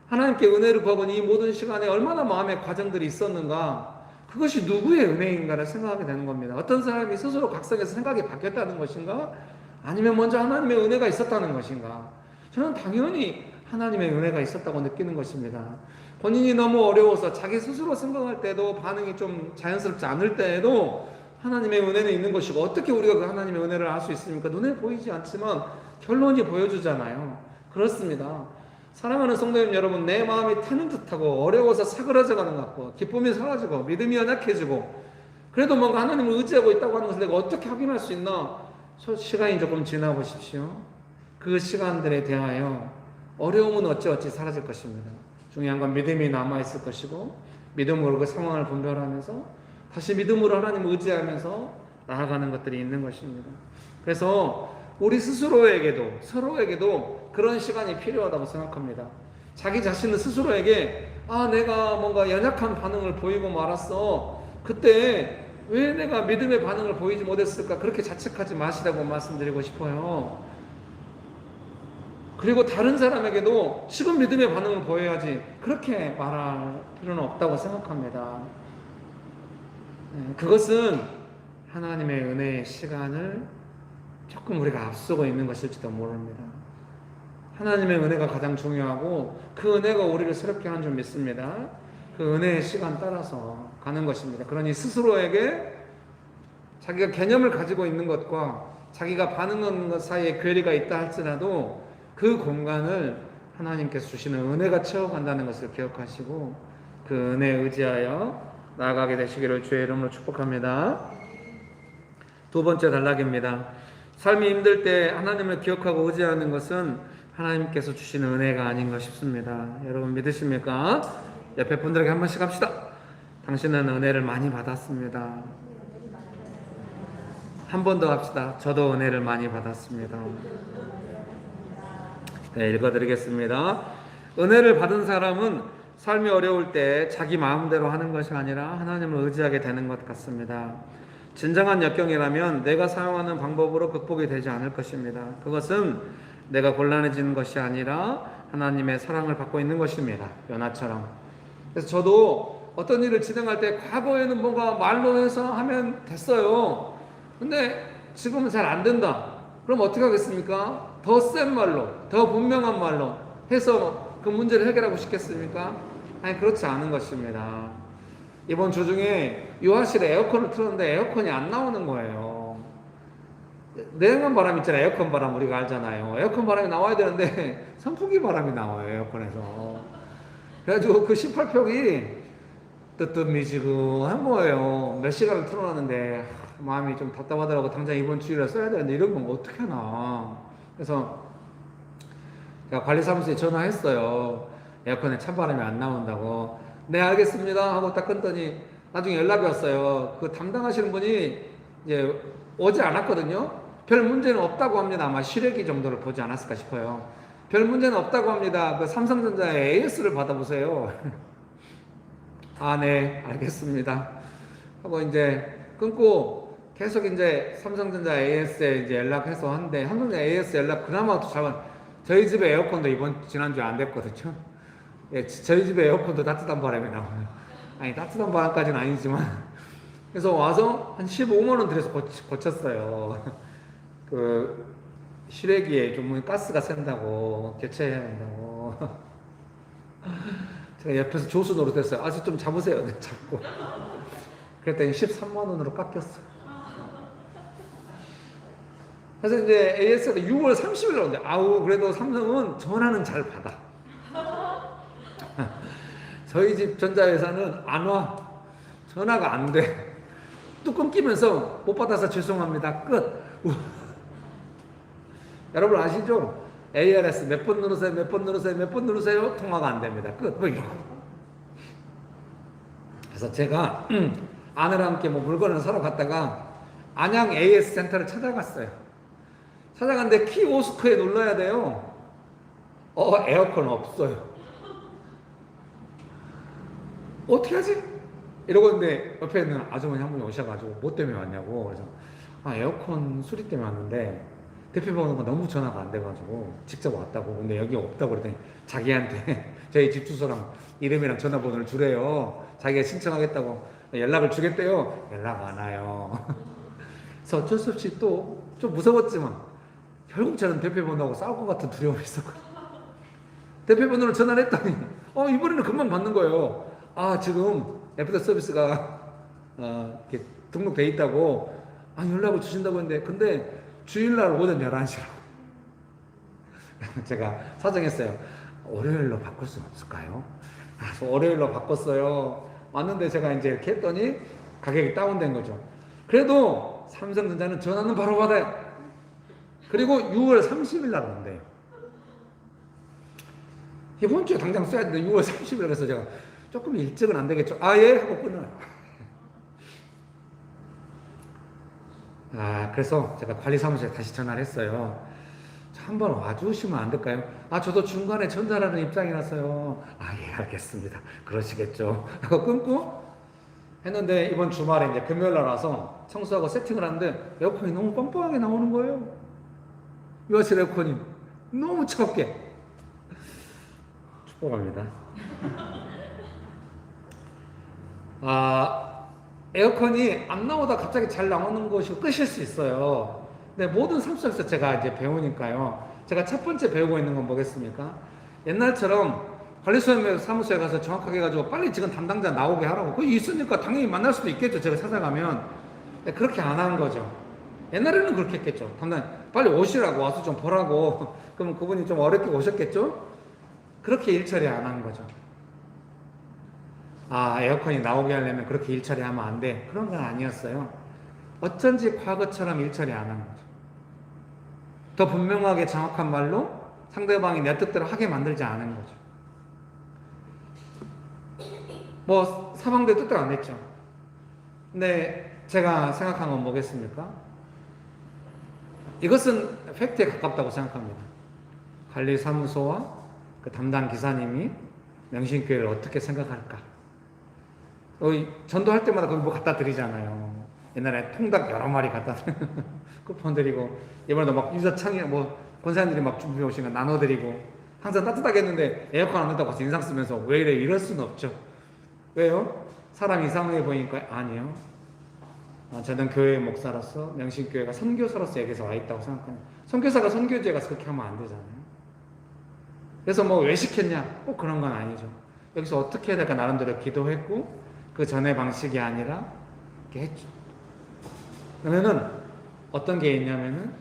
하나님께 은혜를 구하고 이 모든 시간에 얼마나 마음의 과정들이 있었는가? 그것이 누구의 은혜인가를 생각하게 되는 겁니다. 어떤 사람이 스스로 각성해서 생각이 바뀌었다는 것인가? 아니면 먼저 하나님의 은혜가 있었다는 것인가? 저는 당연히 하나님의 은혜가 있었다고 느끼는 것입니다. 본인이 너무 어려워서 자기 스스로 생각할 때도 반응이 좀 자연스럽지 않을 때에도 하나님의 은혜는 있는 것이고, 어떻게 우리가 그 하나님의 은혜를 알 수 있습니까? 눈에 보이지 않지만 결론이 보여주잖아요. 그렇습니다. 사랑하는 성도님 여러분, 내 마음이 타는 듯하고 어려워서 사그라져 가는 것 같고 기쁨이 사라지고 믿음이 연약해지고 그래도 뭔가 하나님을 의지하고 있다고 하는 것을 내가 어떻게 확인할 수 있나? 시간이 조금 지나보십시오. 그 시간들에 대하여 어려움은 어찌어찌 사라질 것입니다. 중요한 건 믿음이 남아있을 것이고 믿음으로 그 상황을 분별하면서 다시 믿음으로 하나님을 의지하면서 나아가는 것들이 있는 것입니다. 그래서 우리 서로에게도 그런 시간이 필요하다고 생각합니다. 자기 자신은 스스로에게 내가 뭔가 연약한 반응을 보이고 말았어. 그때 왜 내가 믿음의 반응을 보이지 못했을까? 그렇게 자책하지 마시라고 말씀드리고 싶어요. 그리고 다른 사람에게도 지금 믿음의 반응을 보여야지 그렇게 말할 필요는 없다고 생각합니다. 그것은 하나님의 은혜의 시간을 조금 우리가 앞서고 있는 것일지도 모릅니다. 하나님의 은혜가 가장 중요하고 그 은혜가 우리를 새롭게 하는 줄 믿습니다. 그 은혜의 시간 따라서 가는 것입니다. 그러니 스스로에게 자기가 개념을 가지고 있는 것과 자기가 반응하는 것 사이에 괴리가 있다 할지라도 그 공간을 하나님께서 주시는 은혜가 채워간다는 것을 기억하시고 그 은혜에 의지하여 나아가게 되시기를 주의 이름으로 축복합니다. 두 번째 단락입니다. 삶이 힘들 때 하나님을 기억하고 의지하는 것은 하나님께서 주시는 은혜가 아닌가 싶습니다. 여러분 믿으십니까? 옆에 분들에게 한 번씩 합시다. 당신은 은혜를 많이 받았습니다. 한 번 더 합시다. 저도 은혜를 많이 받았습니다. 네, 읽어드리겠습니다. 은혜를 받은 사람은 삶이 어려울 때 자기 마음대로 하는 것이 아니라 하나님을 의지하게 되는 것 같습니다. 진정한 역경이라면 내가 사용하는 방법으로 극복이 되지 않을 것입니다. 그것은 내가 곤란해지는 것이 아니라 하나님의 사랑을 받고 있는 것입니다. 요나처럼. 그래서 저도 어떤 일을 진행할 때 과거에는 뭔가 말로 해서 하면 됐어요. 근데 지금은 잘 안 된다. 그럼 어떻게 하겠습니까? 더 센 말로, 더 분명한 말로 해서 그 문제를 해결하고 싶겠습니까? 아니, 그렇지 않은 것입니다. 이번 주 중에 요아실에 에어컨을 틀었는데 에어컨이 안 나오는 거예요. 냉한 바람 있잖아요. 에어컨 바람 우리가 알잖아요. 에어컨 바람이 나와야 되는데 선풍기 바람이 나와요. 에어컨에서. 그래가지고 그 18평이 뜨뜻미지근한 거예요. 몇 시간을 틀어놨는데 마음이 좀 답답하더라고. 당장 이번 주일에 써야 되는데 이런 건 어떻게 하나. 그래서 제가 관리사무소에 전화했어요. 에어컨에 찬바람이 안 나온다고. 네, 알겠습니다 하고 딱 끊더니 나중에 연락이 왔어요. 그 담당하시는 분이 이제 오지 않았거든요. 별 문제는 없다고 합니다. 아마 실외기 정도를 보지 않았을까 싶어요. 별 문제는 없다고 합니다. 그 삼성전자의 AS를 받아보세요. 아, 네, 알겠습니다 하고 이제 끊고 계속 이제 삼성전자 AS에 이제 연락해서 한데, 삼성전자 AS 연락 그나마 잘 저희 집에 에어컨도 지난주에 안 됐거든요. 예, 저희 집에 에어컨도 따뜻한 바람이 나와요. 아니, 따뜻한 바람까지는 아니지만. 그래서 와서 한 15만 원 들여서 고쳤어요. 그 실외기에 좀 가스가 샌다고 교체해야 한다고. 제가 옆에서 조수 노릇했어요. 아직 좀 잡으세요. 네, 잡고. 그랬더니 13만 원으로 깎였어요. 그래서 이제 AS가 6월 30일 나오는데, 아우, 그래도 삼성은 전화는 잘 받아. 저희 집 전자회사는 안 와. 전화가 안 돼. 또 끊기면서 못 받아서 죄송합니다. 끝. 여러분 아시죠? ARS 몇 번 누르세요, 몇 번 누르세요, 몇 번 누르세요. 통화가 안 됩니다. 끝. 뭐 이러고. 그래서 제가 아내랑 함께 뭐 물건을 사러 갔다가 안양 AS 센터를 찾아갔어요. 찾아갔는데 키오스크에 눌러야 돼요. 에어컨 없어요. 어떻게 하지? 이러고 있는데 옆에 있는 아주머니 한 분이 오셔가지고 뭐 때문에 왔냐고. 그래서 에어컨 수리 때문에 왔는데 대표번호가 너무 전화가 안 돼가지고 직접 왔다고. 근데 여기 없다고 그랬더니 자기한테 저희 집 주소랑 이름이랑 전화번호를 주래요. 자기가 신청하겠다고 연락을 주겠대요. 연락 안 와요. 그래서 어쩔 수 없이 또 좀 무서웠지만 결국 저는 대표번호하고 싸울 것 같은 두려움이 있었거든요. 대표번호를 전화를 했더니 이번에는 금방 받는 거예요. 지금 애프터 서비스가 이렇게 등록돼 있다고 연락을 주신다고 했는데, 근데 주일날 오전 11시라고. 제가 사정했어요. 월요일로 바꿀 수 없을까요? 그래서 월요일로 바꿨어요. 왔는데 제가 이제 이렇게 했더니 가격이 다운된 거죠. 그래도 삼성전자는 전화는 바로 받아요. 그리고 6월 30일 날 온대요. 이번 주에 당장 써야 되는데 6월 30일 그래서 제가 조금 일찍은 안 되겠죠. 예 하고 끊어요. 그래서 제가 관리사무소에 다시 전화를 했어요. 한번 와주시면 안 될까요? 저도 중간에 전달하는 입장이라서요. 예, 알겠습니다. 그러시겠죠. 하고 끊고 했는데, 이번 주말에 이제 금요일날 와서 청소하고 세팅을 하는데 에어컨이 너무 빵빵하게 나오는 거예요. 요아실 에어컨이 너무 차갑게. 축복합니다. 에어컨이 안 나오다 갑자기 잘 나오는 것이 끝일 수 있어요. 근데 모든 삶 속에서 제가 이제 배우니까요. 제가 첫 번째 배우고 있는 건 뭐겠습니까? 옛날처럼 관리사무소에 가서 정확하게 해가지고 빨리 지금 담당자 나오게 하라고. 그거 있으니까 당연히 만날 수도 있겠죠. 제가 찾아가면. 근데 그렇게 안 하는 거죠. 옛날에는 그렇게 했겠죠. 담당 빨리 오시라고 와서 좀 보라고. 그러면 그분이 좀 어렵게 오셨겠죠? 그렇게 일처리 안 한 거죠. 아, 에어컨이 나오게 하려면 그렇게 일처리 하면 안 돼. 그런 건 아니었어요. 어쩐지 과거처럼 일처리 안 한 거죠. 더 분명하게 정확한 말로 상대방이 내 뜻대로 하게 만들지 않은 거죠. 뭐 사방대 뜻대로 안 했죠. 근데 제가 생각한 건 뭐겠습니까? 이것은 팩트에 가깝다고 생각합니다. 관리사무소와 그 담당 기사님이 명신교회를 어떻게 생각할까? 전도할 때마다 거기 뭐 갖다 드리잖아요. 옛날에 통닭 여러 마리 갖다 쿠폰 드리고, 이번에도 막 유자창에 뭐 권사님들이 막 준비해 오신 거 나눠드리고, 항상 따뜻하게 했는데 에어컨 안 넣다고 인상 쓰면서 왜 이래, 이럴 수는 없죠. 왜요? 사람 이상해 보이니까. 아니요. 저는 교회 목사로서, 명신교회가 선교사로서 여기서 와 있다고 생각합니다. 선교사가 선교지에 가서 그렇게 하면 안 되잖아요. 그래서 뭐 왜 시켰냐? 꼭 그런 건 아니죠. 여기서 어떻게 해야 될까 나름대로 기도했고, 그 전의 방식이 아니라 이렇게 했죠. 그러면은 어떤 게 있냐면은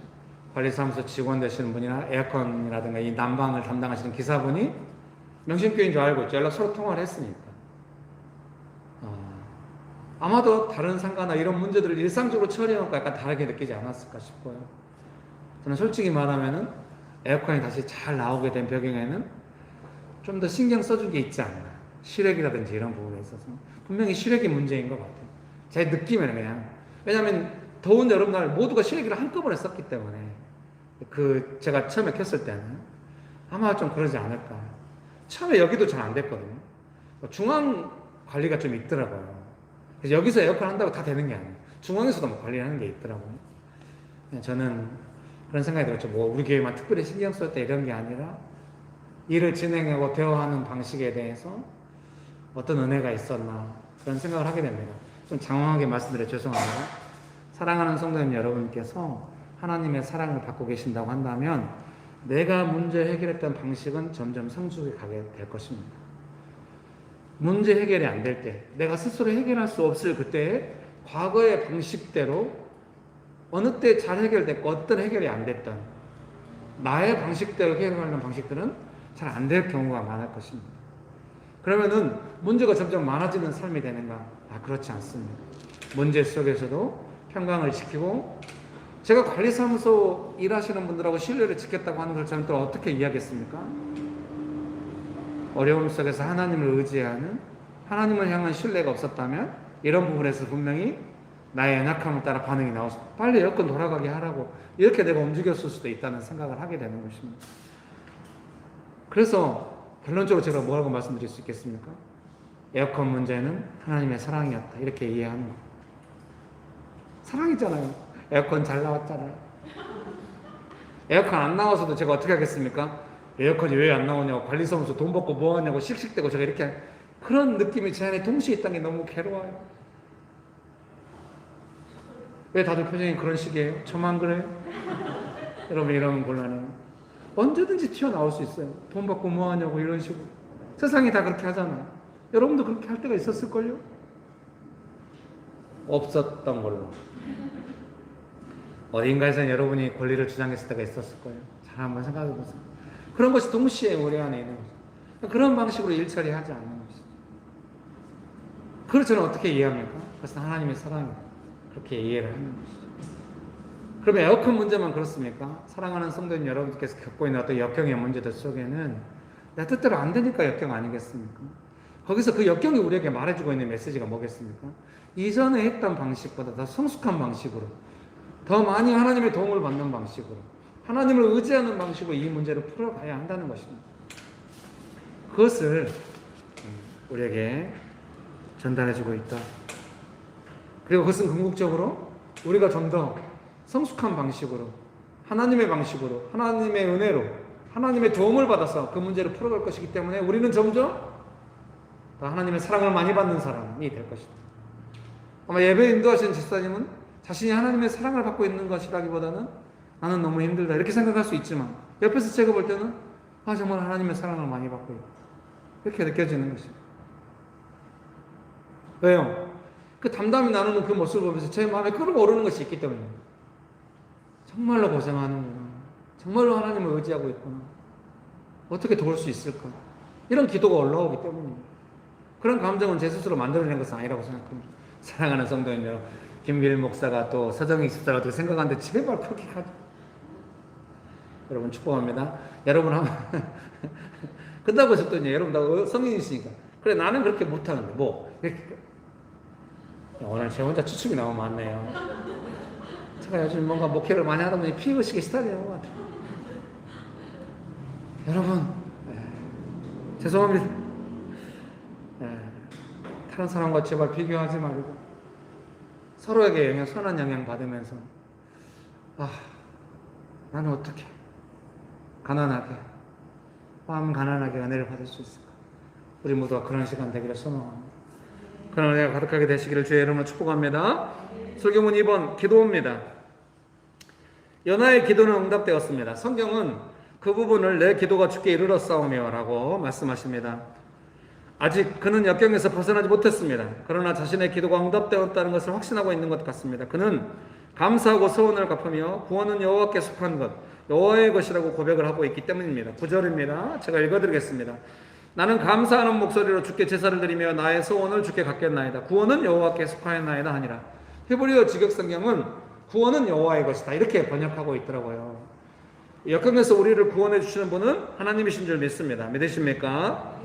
관리사무소 직원 되시는 분이나 에어컨이라든가 이 난방을 담당하시는 기사분이 명신교회인 줄 알고 있죠. 연락 서로 통화를 했으니까. 아마도 다른 상가나 이런 문제들을 일상적으로 처리하니까 약간 다르게 느끼지 않았을까 싶어요. 저는 솔직히 말하면은 에어컨이 다시 잘 나오게 된 배경에는 좀 더 신경 써준 게 있지 않나. 시력이라든지 이런 부분에 있어서 분명히 시력이 문제인 것 같아요. 제 느낌에는 그냥. 왜냐하면 더운 여름날 모두가 시래기를 한꺼번에 썼기 때문에, 제가 처음에 켰을 때는 아마 좀 그러지 않을까. 처음에 여기도 잘 안 됐거든요. 중앙 관리가 좀 있더라고요. 그래서 여기서 에어컨 한다고 다 되는 게 아니에요. 중앙에서도 뭐 관리하는 게 있더라고요. 저는 그런 생각이 들었죠. 뭐 우리 교회만 특별히 신경 썼다 이런 게 아니라 일을 진행하고 대화하는 방식에 대해서 어떤 은혜가 있었나 그런 생각을 하게 됩니다. 좀 장황하게 말씀드려 죄송합니다. 사랑하는 성도님 여러분께서 하나님의 사랑을 받고 계신다고 한다면 내가 문제 해결했던 방식은 점점 성숙해 가게 될 것입니다. 문제 해결이 안 될 때, 내가 스스로 해결할 수 없을 그때의 과거의 방식대로 어느 때 잘 해결됐고 어떤 해결이 안 됐던 나의 방식대로 해결하는 방식들은 잘 안 될 경우가 많을 것입니다. 그러면은 문제가 점점 많아지는 삶이 되는가? 그렇지 않습니다. 문제 속에서도 평강을 지키고, 제가 관리사무소 일하시는 분들하고 신뢰를 지켰다고 하는 걸 저는 또 어떻게 이해하겠습니까? 어려움 속에서 하나님을 의지하는, 하나님을 향한 신뢰가 없었다면 이런 부분에서 분명히 나의 연약함을 따라 반응이 나와서 빨리 에어컨 돌아가게 하라고 이렇게 내가 움직였을 수도 있다는 생각을 하게 되는 것입니다. 그래서 결론적으로 제가 뭐라고 말씀드릴 수 있겠습니까? 에어컨 문제는 하나님의 사랑이었다 이렇게 이해하는 거예요. 사랑이잖아요. 에어컨 잘 나왔잖아요. 에어컨 안 나와서도 제가 어떻게 하겠습니까? 에어컨이 왜 안 나오냐고, 관리사무소 돈 받고 뭐 하냐고 씩씩대고 제가 이렇게, 그런 느낌이 제 안에 동시에 있다는 게 너무 괴로워요. 왜 다들 표정이 그런 식이에요? 저만 그래요? 여러분 이러면 곤란해요. 언제든지 튀어나올 수 있어요. 돈 받고 뭐 하냐고 이런 식으로. 세상이 다 그렇게 하잖아요. 여러분도 그렇게 할 때가 있었을걸요? 없었던 걸로. 어딘가에서는 여러분이 권리를 주장했을 때가 있었을 거예요. 잘 한번 생각해 보세요. 그런 것이 동시에 우리 안에 있는 거죠. 그런 방식으로 일처리하지 않는 것이죠. 그걸 저는 어떻게 이해합니까? 그것은 하나님의 사랑이에요. 그렇게 이해를 하는 것이죠. 그러면 에어컨 문제만 그렇습니까? 사랑하는 성도님 여러분께서 겪고 있는 어떤 역경의 문제들 속에는 내 뜻대로 안 되니까 역경 아니겠습니까? 거기서 그 역경이 우리에게 말해주고 있는 메시지가 뭐겠습니까? 이전에 했던 방식보다 더 성숙한 방식으로, 더 많이 하나님의 도움을 받는 방식으로, 하나님을 의지하는 방식으로 이 문제를 풀어가야 한다는 것입니다. 그것을 우리에게 전달해주고 있다. 그리고 그것은 궁극적으로 우리가 좀 더 성숙한 방식으로, 하나님의 방식으로, 하나님의 은혜로, 하나님의 도움을 받아서 그 문제를 풀어갈 것이기 때문에 우리는 점점 더 하나님의 사랑을 많이 받는 사람이 될 것이다. 아마 예배 인도하시는 집사님은 자신이 하나님의 사랑을 받고 있는 것이라기보다는 나는 너무 힘들다 이렇게 생각할 수 있지만 옆에서 제가 볼 때는 정말 하나님의 사랑을 많이 받고 있다 이렇게 느껴지는 것입니다. 왜요? 그 담담히 나누는 그 모습을 보면서 제 마음에 끓어오르는 것이 있기 때문입니다. 정말로 고생하는구나. 정말로 하나님을 의지하고 있구나. 어떻게 도울 수 있을까? 이런 기도가 올라오기 때문입니다. 그런 감정은 제 스스로 만들어낸 것은 아니라고 생각합니다. 사랑하는 성도님 여러분, 김길 목사가 또 서정희 집사가 어떻게 생각하는데 제발 그렇게 가죠. 여러분 축복합니다. 여러분 한번 끝나고 해서 또 이제 여러분 다 성인이시니까 그래 나는 그렇게 못하는데 뭐 이렇게 오늘 제 혼자 추측이 너무 많네요. 제가 요즘 뭔가 목회를 많이 하다 보니 피의식에 시달리는 것 같아요. 여러분 죄송합니다. 다른 사람과 제발 비교하지 말고 서로에게 선한 영향 받으면서 나는 어떻게 가난하게 마음 가난하게 은혜를 받을 수 있을까? 우리 모두가 그런 시간 되기를 소망합니다. 그런 은혜가 가득하게 되시기를 주의 이름으로 축복합니다. 설교문 2번 기도입니다. 연하의 기도는 응답되었습니다. 성경은 그 부분을 내 기도가 주께 이르렀사오며 라고 말씀하십니다. 아직 그는 역경에서 벗어나지 못했습니다. 그러나 자신의 기도가 응답되었다는 것을 확신하고 있는 것 같습니다. 그는 감사하고 서원을 갚으며 구원은 여호와께 속한 것, 여호와의 것이라고 고백을 하고 있기 때문입니다. 9절입니다. 제가 읽어드리겠습니다. 나는 감사하는 목소리로 주께 제사를 드리며 나의 소원을 주께 갚겠나이다. 구원은 여호와께 속하였나이다 하니라. 히브리어 직역성경은 구원은 여호와의 것이다 이렇게 번역하고 있더라고요. 역경에서 우리를 구원해 주시는 분은 하나님이신 줄 믿습니다. 믿으십니까?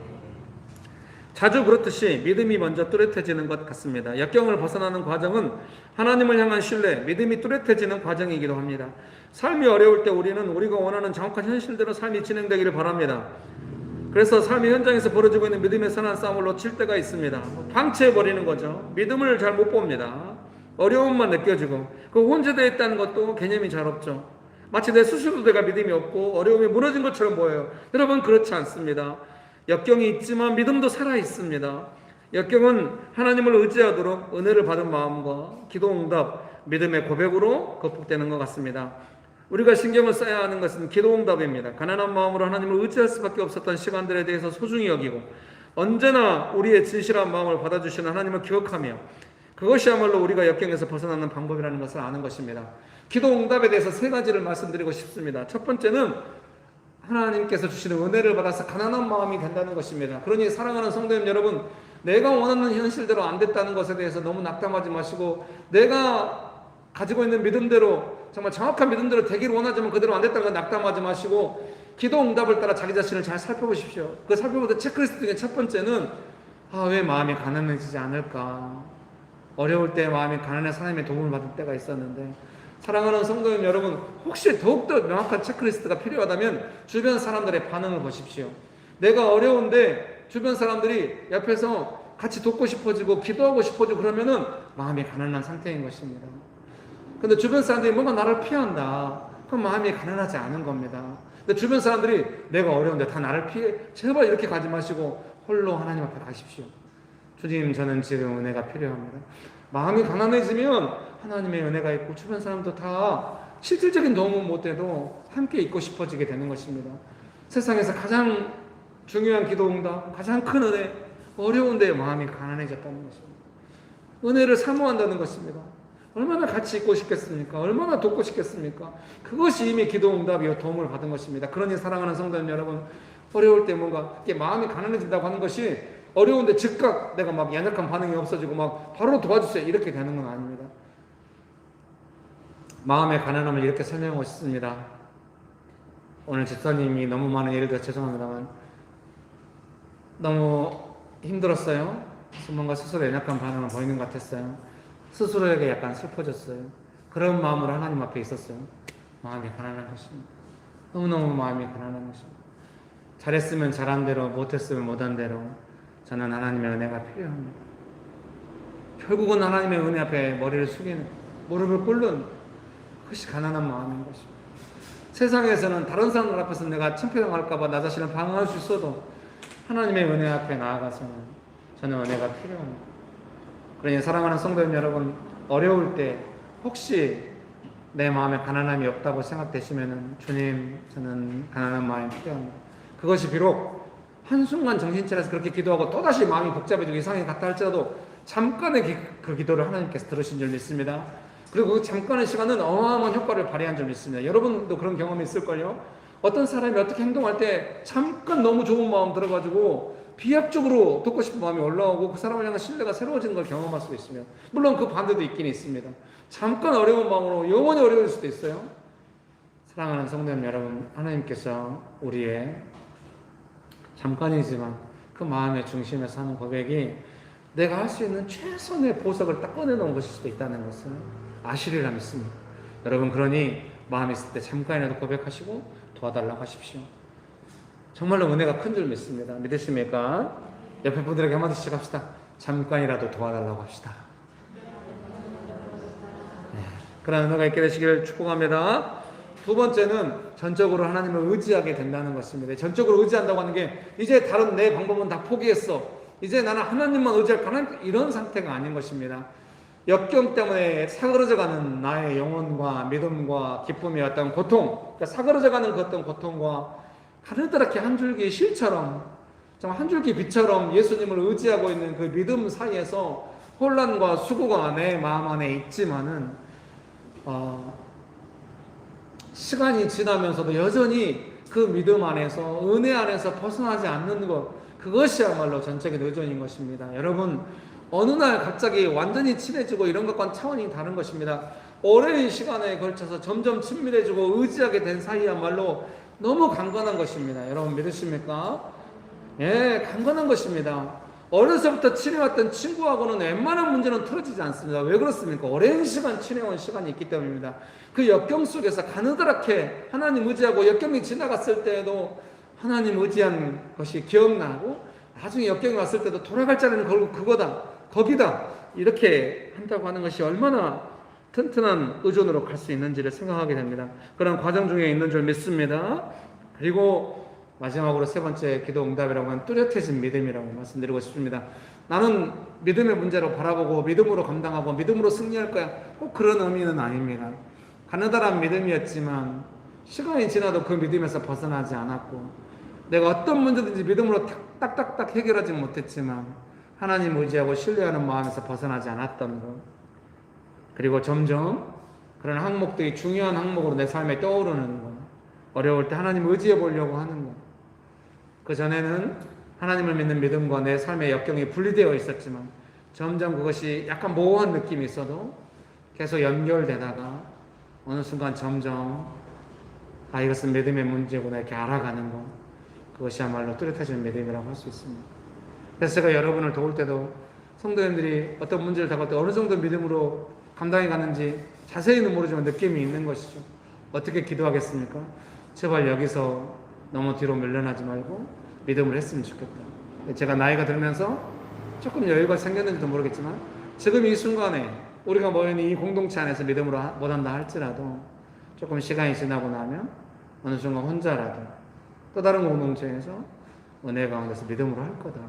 자주 그렇듯이 믿음이 먼저 뚜렷해지는 것 같습니다. 역경을 벗어나는 과정은 하나님을 향한 신뢰, 믿음이 뚜렷해지는 과정이기도 합니다. 삶이 어려울 때 우리는 우리가 원하는 정확한 현실대로 삶이 진행되기를 바랍니다. 그래서 삶의 현장에서 벌어지고 있는 믿음의 선한 싸움을 놓칠 때가 있습니다. 방치해버리는 거죠. 믿음을 잘 못 봅니다. 어려움만 느껴지고 그 혼재되어 있다는 것도 개념이 잘 없죠. 마치 내 스스로가 믿음이 없고 어려움이 무너진 것처럼 보여요. 여러분 그렇지 않습니다. 역경이 있지만 믿음도 살아 있습니다. 역경은 하나님을 의지하도록 은혜를 받은 마음과 기도 응답, 믿음의 고백으로 극복되는 것 같습니다. 우리가 신경을 써야 하는 것은 기도 응답입니다. 가난한 마음으로 하나님을 의지할 수밖에 없었던 시간들에 대해서 소중히 여기고 언제나 우리의 진실한 마음을 받아주시는 하나님을 기억하며 그것이야말로 우리가 역경에서 벗어나는 방법이라는 것을 아는 것입니다. 기도 응답에 대해서 3가지를 말씀드리고 싶습니다. 첫 번째는 하나님께서 주시는 은혜를 받아서 가난한 마음이 된다는 것입니다. 그러니 사랑하는 성도님 여러분, 내가 원하는 현실대로 안 됐다는 것에 대해서 너무 낙담하지 마시고 내가 가지고 있는 믿음대로 정말 정확한 믿음대로 되기를 원하지만 그대로 안 됐다는 건 낙담하지 마시고 기도 응답을 따라 자기 자신을 잘 살펴보십시오. 그 살펴보던 체크리스트 중에 첫 번째는 왜 마음이 가난해지지 않을까? 어려울 때 마음이 가난해 하나님의 도움을 받을 때가 있었는데 사랑하는 성도님 여러분, 혹시 더욱더 명확한 체크리스트가 필요하다면 주변 사람들의 반응을 보십시오. 내가 어려운데 주변 사람들이 옆에서 같이 돕고 싶어지고 기도하고 싶어지고 그러면은 마음이 가난한 상태인 것입니다. 근데 주변 사람들이 뭔가 나를 피한다. 그럼 마음이 가난하지 않은 겁니다. 근데 주변 사람들이 내가 어려운데 다 나를 피해. 제발 이렇게 가지 마시고 홀로 하나님 앞에 가십시오. 주님, 저는 지금 은혜가 필요합니다. 마음이 가난해지면 하나님의 은혜가 있고 주변 사람도 다 실질적인 도움은 못해도 함께 있고 싶어지게 되는 것입니다. 세상에서 가장 중요한 기도 응답, 가장 큰 은혜, 어려운데 마음이 가난해졌다는 것입니다. 은혜를 사모한다는 것입니다. 얼마나 같이 있고 싶겠습니까? 얼마나 돕고 싶겠습니까? 그것이 이미 기도 응답이요 도움을 받은 것입니다. 그러니 사랑하는 성도님 여러분, 어려울 때 뭔가 이렇게 마음이 가난해진다고 하는 것이 어려운데 즉각 내가 막 연약한 반응이 없어지고 막 바로 도와주세요 이렇게 되는 건 아닙니다. 마음의 가난함을 이렇게 설명하고 싶습니다. 오늘 집사님이 너무 많은 예를 들어 죄송합니다만 너무 힘들었어요. 뭔가 스스로 연약한 반응을 보이는 것 같았어요. 스스로에게 약간 슬퍼졌어요. 그런 마음으로 하나님 앞에 있었어요. 마음이 가난한 것입니다. 너무너무 마음이 가난한 것입니다. 잘했으면 잘한 대로, 못했으면 못한 대로 저는 하나님의 은혜가 필요합니다. 결국은 하나님의 은혜 앞에 머리를 숙이는, 무릎을 꿇는 그것이 가난한 마음인 것입니다. 세상에서는 다른 사람들 앞에서 내가 창피당할까봐 나 자신을 방어할 수 있어도 하나님의 은혜 앞에 나아가서는 저는 은혜가 필요합니다. 그러니 사랑하는 성도님 여러분, 어려울 때 혹시 내 마음에 가난함이 없다고 생각되시면은 주님, 저는 가난한 마음이 필요합니다. 그것이 비록 한순간 정신 차려서 그렇게 기도하고 또다시 마음이 복잡해지고 이상하게 갔다 할지라도 잠깐의 그 기도를 하나님께서 들으신 줄 믿습니다. 그리고 그 잠깐의 시간은 어마어마한 효과를 발휘한 줄 믿습니다. 여러분도 그런 경험이 있을걸요? 어떤 사람이 어떻게 행동할 때 잠깐 너무 좋은 마음 들어가지고 비약적으로 돕고 싶은 마음이 올라오고 그 사람을 향한 신뢰가 새로워지는 걸 경험할 수도 있으며, 물론 그 반대도 있긴 있습니다. 잠깐 어려운 마음으로 영원히 어려울 수도 있어요. 사랑하는 성도님 여러분, 하나님께서 우리의 잠깐이지만 그 마음의 중심에서 하는 고백이 내가 할 수 있는 최선의 보석을 딱 꺼내놓은 것일 수도 있다는 것을 아시리라 믿습니다. 여러분, 그러니 마음이 있을 때 잠깐이라도 고백하시고 도와달라고 하십시오. 정말로 은혜가 큰 줄 믿습니다. 믿으십니까? 옆에 분들에게 한마디씩 합시다. 잠깐이라도 도와달라고 합시다. 네, 그런 은혜가 있게 되시길 축복합니다. 두 번째는 전적으로 하나님을 의지하게 된다는 것입니다. 전적으로 의지한다고 하는 게 이제 다른 내 방법은 다 포기했어, 이제 나는 하나님만 의지할 하나님, 이런 상태가 아닌 것입니다. 역경 때문에 사그러져가는 나의 영혼과 믿음과 기쁨의 어떤 고통, 그러니까 사그러져가는 그 어떤 고통과 가느다랗게 한 줄기 실처럼, 정말 한 줄기 빛처럼 예수님을 의지하고 있는 그 믿음 사이에서 혼란과 수고가 내 마음 안에 있지만은 시간이 지나면서도 여전히 그 믿음 안에서, 은혜 안에서 벗어나지 않는 것, 그것이야말로 전적인 의존인 것입니다. 여러분, 어느 날 갑자기 완전히 친해지고 이런 것과는 차원이 다른 것입니다. 오랜 시간에 걸쳐서 점점 친밀해지고 의지하게 된 사이야말로 너무 강건한 것입니다. 여러분 믿으십니까? 예, 강건한 것입니다. 어려서부터 친해왔던 친구하고는 웬만한 문제는 틀어지지 않습니다. 왜 그렇습니까? 오랜 시간 친해온 시간이 있기 때문입니다. 그 역경 속에서 가느다랗게 하나님 의지하고 역경이 지나갔을 때에도 하나님 의지한 것이 기억나고, 나중에 역경이 왔을 때도 돌아갈 자리는 그거다, 거기다, 이렇게 한다고 하는 것이 얼마나 튼튼한 의존으로 갈 수 있는지를 생각하게 됩니다. 그런 과정 중에 있는 줄 믿습니다. 그리고 마지막으로 세 번째 기도 응답이라고 하는 뚜렷해진 믿음이라고 말씀드리고 싶습니다. 나는 믿음의 문제로 바라보고 믿음으로 감당하고 믿음으로 승리할 거야, 꼭 그런 의미는 아닙니다. 가느다란 믿음이었지만 시간이 지나도 그 믿음에서 벗어나지 않았고, 내가 어떤 문제든지 믿음으로 딱딱딱 해결하지 못했지만 하나님 의지하고 신뢰하는 마음에서 벗어나지 않았던 것, 그리고 점점 그런 항목들이 중요한 항목으로 내 삶에 떠오르는 것, 어려울 때 하나님 의지해 보려고 하는 것, 그 전에는 하나님을 믿는 믿음과 내 삶의 역경이 분리되어 있었지만 점점 그것이 약간 모호한 느낌이 있어도 계속 연결되다가 어느 순간 점점 이것은 믿음의 문제구나 이렇게 알아가는 것, 그것이야말로 뚜렷해지는 믿음이라고 할 수 있습니다. 그래서 제가 여러분을 도울 때도 성도님들이 어떤 문제를 당할 때 어느 정도 믿음으로 감당해 가는지 자세히는 모르지만 느낌이 있는 것이죠. 어떻게 기도하겠습니까? 제발 여기서 너무 뒤로 밀려나지 말고 믿음을 했으면 좋겠다. 제가 나이가 들면서 조금 여유가 생겼는지도 모르겠지만 지금 이 순간에 우리가 모여있는 이 공동체 안에서 믿음으로 못한다 할지라도 조금 시간이 지나고 나면 어느 순간 혼자라도 또 다른 공동체에서 은혜 가운데서 믿음으로 할 거다,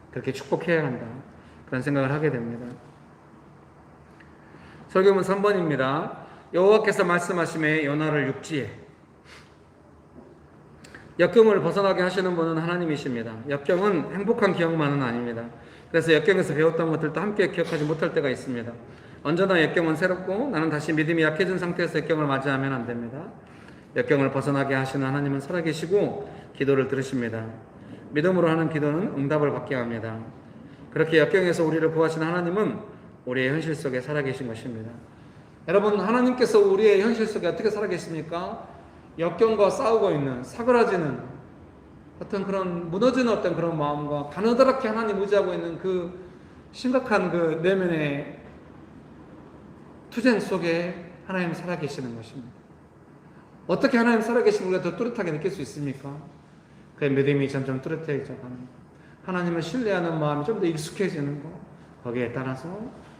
그렇게 축복해야 한다, 그런 생각을 하게 됩니다. 설교문 3번입니다. 여호와께서 말씀하심에 요나를 육지에. 역경을 벗어나게 하시는 분은 하나님이십니다. 역경은 행복한 기억만은 아닙니다. 그래서 역경에서 배웠던 것들도 함께 기억하지 못할 때가 있습니다. 언제나 역경은 새롭고 나는 다시 믿음이 약해진 상태에서 역경을 맞이하면 안 됩니다. 역경을 벗어나게 하시는 하나님은 살아계시고 기도를 들으십니다. 믿음으로 하는 기도는 응답을 받게 합니다. 그렇게 역경에서 우리를 구하시는 하나님은 우리의 현실 속에 살아계신 것입니다. 여러분, 하나님께서 우리의 현실 속에 어떻게 살아계십니까? 역경과 싸우고 있는, 사그라지는 어떤 그런 무너지는 어떤 그런 마음과 가느다랗게 하나님 의지하고 있는 그 심각한 그 내면의 투쟁 속에 하나님 살아계시는 것입니다. 어떻게 하나님 살아계신 우리가 더 뚜렷하게 느낄 수 있습니까? 그 믿음이 점점 뚜렷해져 가는 것, 하나님을 신뢰하는 마음이 좀 더 익숙해지는 것, 거기에 따라서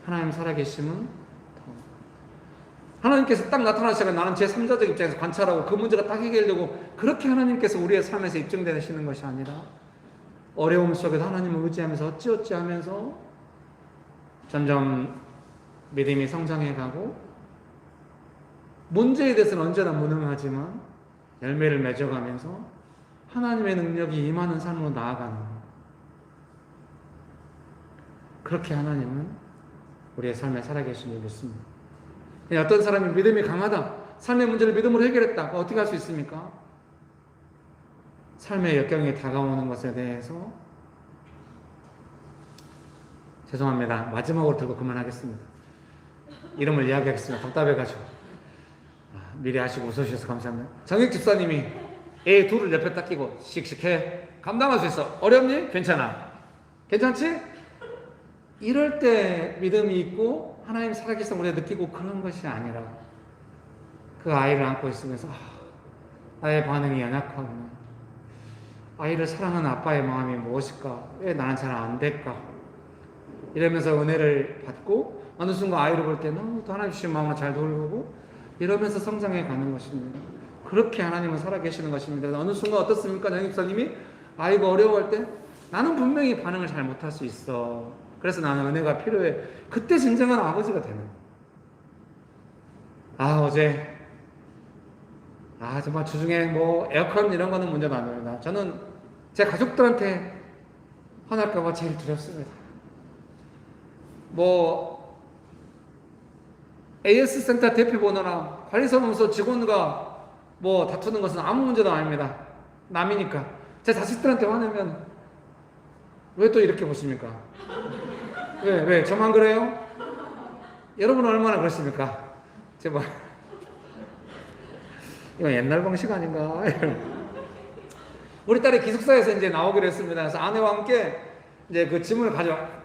하나님 살아계심은 더 하나님께서 딱 나타나시면 나는 제 3자적 입장에서 관찰하고 그 문제가 딱 해결되고, 그렇게 하나님께서 우리의 삶에서 입증되시는 것이 아니라 어려움 속에도 하나님을 의지하면서 어찌어찌 하면서 점점 믿음이 성장해가고 문제에 대해서는 언제나 무능하지만 열매를 맺어가면서 하나님의 능력이 임하는 삶으로 나아가는 것. 그렇게 하나님은 우리의 삶에 살아계신 줄 믿습니다. 어떤 사람이 믿음이 강하다, 삶의 문제를 믿음으로 해결했다, 어떻게 할 수 있습니까? 삶의 역경이 다가오는 것에 대해서 죄송합니다. 마지막으로 들고 그만하겠습니다. 이름을 이야기하겠습니다. 답답해가지고. 미리 하시고 웃으셔서 감사합니다. 정익 집사님이 애 둘을 옆에 딱 끼고 씩씩해. 감당할 수 있어. 어렵니? 괜찮아. 괜찮지? 이럴 때 믿음이 있고 하나님 살아계신 우리가 느끼고 그런 것이 아니라 그 아이를 안고 있으면서 나의 반응이 연약하구나. 아이를 사랑하는 아빠의 마음이 무엇일까? 왜 나는 잘 안 될까? 이러면서 은혜를 받고 어느 순간 아이를 볼 때 너무 또 하나님 주신 마음을 잘 돌보고 이러면서 성장해 가는 것입니다. 그렇게 하나님은 살아계시는 것입니다. 어느 순간 어떻습니까? 영입사님이 아이가 어려워할 때 나는 분명히 반응을 잘 못할 수 있어. 그래서 나는 은혜가 필요해. 그때 진정한 아버지가 되는 거예요. 어제 정말 주중에 뭐 에어컨 이런 거는 문제가 안 됩니다. 저는 제 가족들한테 화날까봐 제일 두렵습니다. 뭐 AS 센터 대표번호나 관리사무소 직원과 뭐 다투는 것은 아무 문제도 아닙니다. 남이니까. 제 자식들한테 화내면 왜 또 이렇게 보십니까? 왜 저만 그래요? 여러분은 얼마나 그렇습니까? 제발. 이건 옛날 방식 아닌가? 우리 딸이 기숙사에서 이제 나오기로 했습니다. 그래서 아내와 함께 이제 그 짐을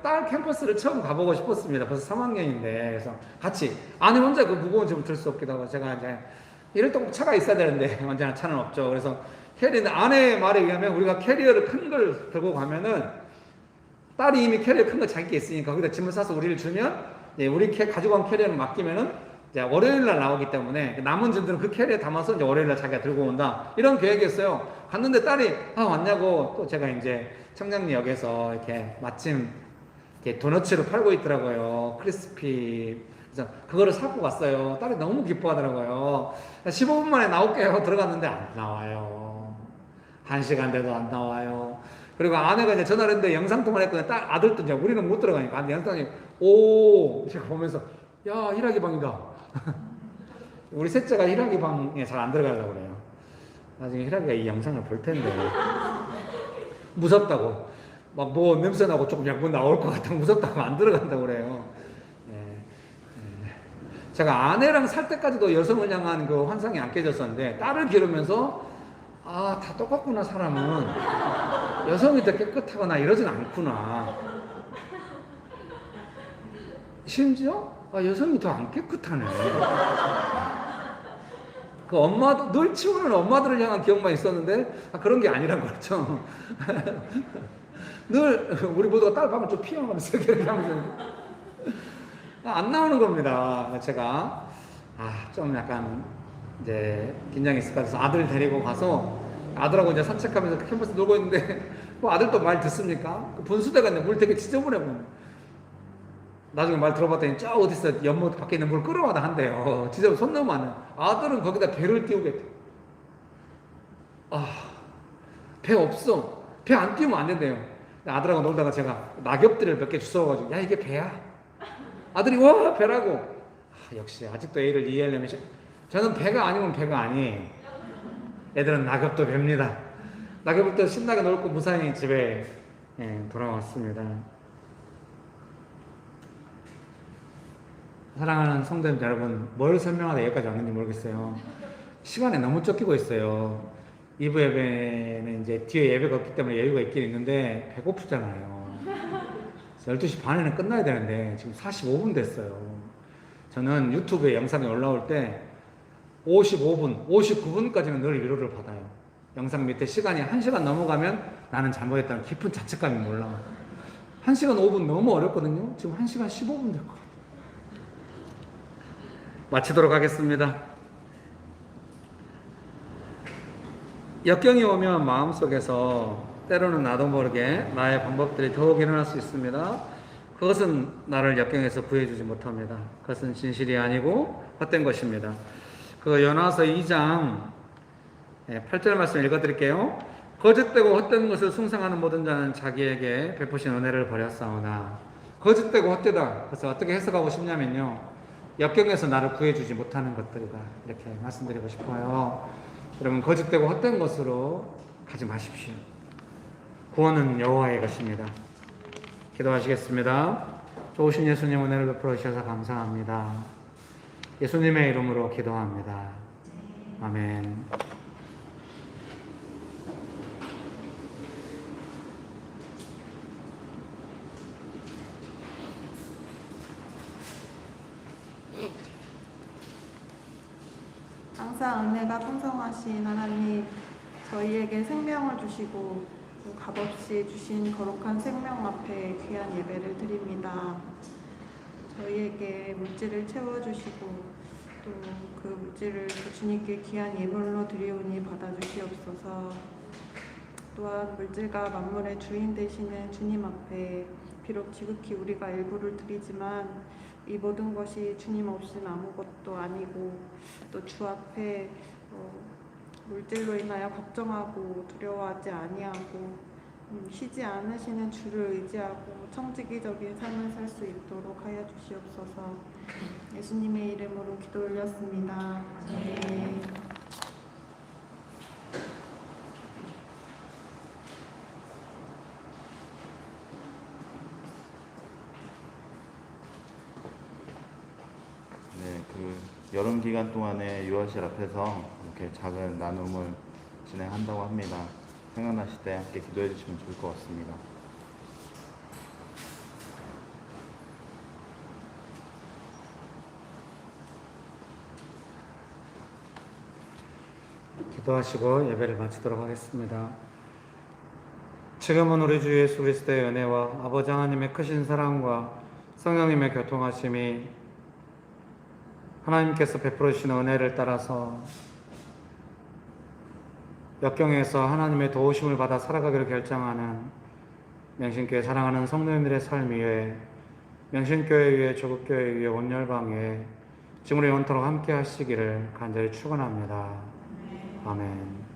딸 캠퍼스를 처음 가보고 싶었습니다. 벌써 3학년인데. 그래서 같이. 아내 혼자 그 무거운 짐을 들 수 없기도 하고 제가 이제 이럴 때 꼭 차가 있어야 되는데 언제나 차는 없죠. 그래서 아내 말에 의하면 우리가 캐리어를 큰 걸 들고 가면은 딸이 이미 캐리어 큰 거 자기게 있으니까 거기다 짐을 싸서 우리를 주면 우리 가져간 캐리어를 맡기면은 이제 월요일날 나오기 때문에 남은 짐들은 그 캐리어에 담아서 이제 월요일날 자기가 들고 온다. 이런 계획이었어요. 갔는데 딸이 왔냐고 또 제가 이제 청량리역에서 이렇게 마침 이렇게 도너츠를 팔고 있더라고요. 크리스피. 그래서 그거를 사고 왔어요. 딸이 너무 기뻐하더라고요. 15분 만에 나올게요. 들어갔는데 안 나와요. 1시간 돼도 안 나와요. 그리고 아내가 이제 전화를 했는데 영상통화를 했거든요. 아들도 이제 우리는 못 들어가니까 영상통화 이렇게 보면서 야, 히라기 방이다. 우리 셋째가 히라기 방에 잘 안 들어가려고 그래요. 나중에 히라기가 이 영상을 볼 텐데 무섭다고 막 뭐 냄새 나고 조금 약간 나올 것 같다고 무섭다고 안 들어간다고 그래요. 제가 아내랑 살 때까지도 여성을 향한 그 환상이 안 깨졌었는데 딸을 기르면서 다 똑같구나. 사람은 여성이 더 깨끗하거나 이러진 않구나. 심지어 여성이 더 안 깨끗하네. 그 엄마도 늘 치우는 엄마들을 향한 기억만 있었는데 그런 게 아니란 거죠. 늘 우리 모두가 딸 방을 좀 피해가면서 이렇게 하면서 안 나오는 겁니다. 제가 좀 약간 이제 긴장이 있을 것 같아서 아들 데리고 가서 아들하고 이제 산책하면서 캠퍼스 놀고 있는데 뭐 아들도 말 듣습니까? 그 분수대가 있는데 물 되게 지저분해 보여. 나중에 말 들어봤더니 저 어디서 연못 밖에 있는 물 끌어와다 한대요. 지저분 손 너무 많아. 아들은 거기다 배를 띄우겠대. 배 없어. 배 안 띄우면 안 된대요. 아들하고 놀다가 제가 낙엽들을 몇 개 주워가지고 야 이게 배야. 아들이 와 배라고. 역시 아직도 애를 이해하려면 저는 배가 아니면 배가 아니에요. 애들은 낙엽도 뵙니다. 낙엽을 때 신나게 놀고 무사히 집에 돌아왔습니다. 사랑하는 성도님 여러분, 뭘 설명하다 여기까지 왔는지 모르겠어요. 시간에 너무 쫓기고 있어요. 2부 예배는 이제 뒤에 예배가 없기 때문에 여유가 있긴 있는데 배고프잖아요. 12시 반에는 끝나야 되는데 지금 45분 됐어요. 저는 유튜브에 영상이 올라올 때 55분, 59분까지는 늘 위로를 받아요. 영상 밑에 시간이 1시간 넘어가면 나는 잘못했다는 깊은 자책감이 올라와요. 1시간 5분 너무 어렵거든요. 지금 1시간 15분 될 것 같아요. 마치도록 하겠습니다. 역경이 오면 마음속에서 때로는 나도 모르게 나의 방법들이 더욱 일어날 수 있습니다. 그것은 나를 역경에서 구해주지 못합니다. 그것은 진실이 아니고 헛된 것입니다. 그 연화서 2장 8절 말씀 읽어드릴게요. 거짓되고 헛된 것을 숭상하는 모든 자는 자기에게 베푸신 은혜를 버렸사오나. 거짓되고 헛되다. 그래서 어떻게 해석하고 싶냐면요, 역경에서 나를 구해주지 못하는 것들이다, 이렇게 말씀드리고 싶어요. 여러분, 거짓되고 헛된 것으로 가지 마십시오. 구원은 여호와의 것입니다. 기도하시겠습니다. 좋으신 예수님, 은혜를 베풀어 주셔서 감사합니다. 예수님의 이름으로 기도합니다. 아멘. 항상 은혜가 풍성하신 하나님, 저희에게 생명을 주시고 또 값없이 주신 거룩한 생명 앞에 귀한 예배를 드립니다. 저희에게 물질을 채워주시고 또 그 물질을 주님께 귀한 예물로 드리오니 받아주시옵소서. 또한 물질과 만물의 주인 되시는 주님 앞에 비록 지극히 우리가 일부를 드리지만 이 모든 것이 주님 없이는 아무것도 아니고, 또 주 앞에 물질로 인하여 걱정하고 두려워하지 아니하고 쉬지 않으시는 주를 의지하고 청지기적인 삶을 살 수 있도록 하여 주시옵소서. 예수님의 이름으로 기도 올렸습니다. 네. 네, 그 여름 기간 동안에 유아실 앞에서 이렇게 작은 나눔을 진행한다고 합니다. 생각나실 때 함께 기도해 주시면 좋을 것 같습니다. 기도하시고 예배를 마치도록 하겠습니다. 지금은 우리 주 예수 그리스도의 은혜와 아버지 하나님의 크신 사랑과 성령님의 교통하심이 하나님께서 베풀어 주시는 은혜를 따라서 역경에서 하나님의 도우심을 받아 살아가기를 결정하는 명신교회 사랑하는 성도님들의 삶 위에, 명신교회 위에, 조국교회 위에, 온열방 위에 지금으로 영원토록 함께 하시기를 간절히 축원합니다. 아멘.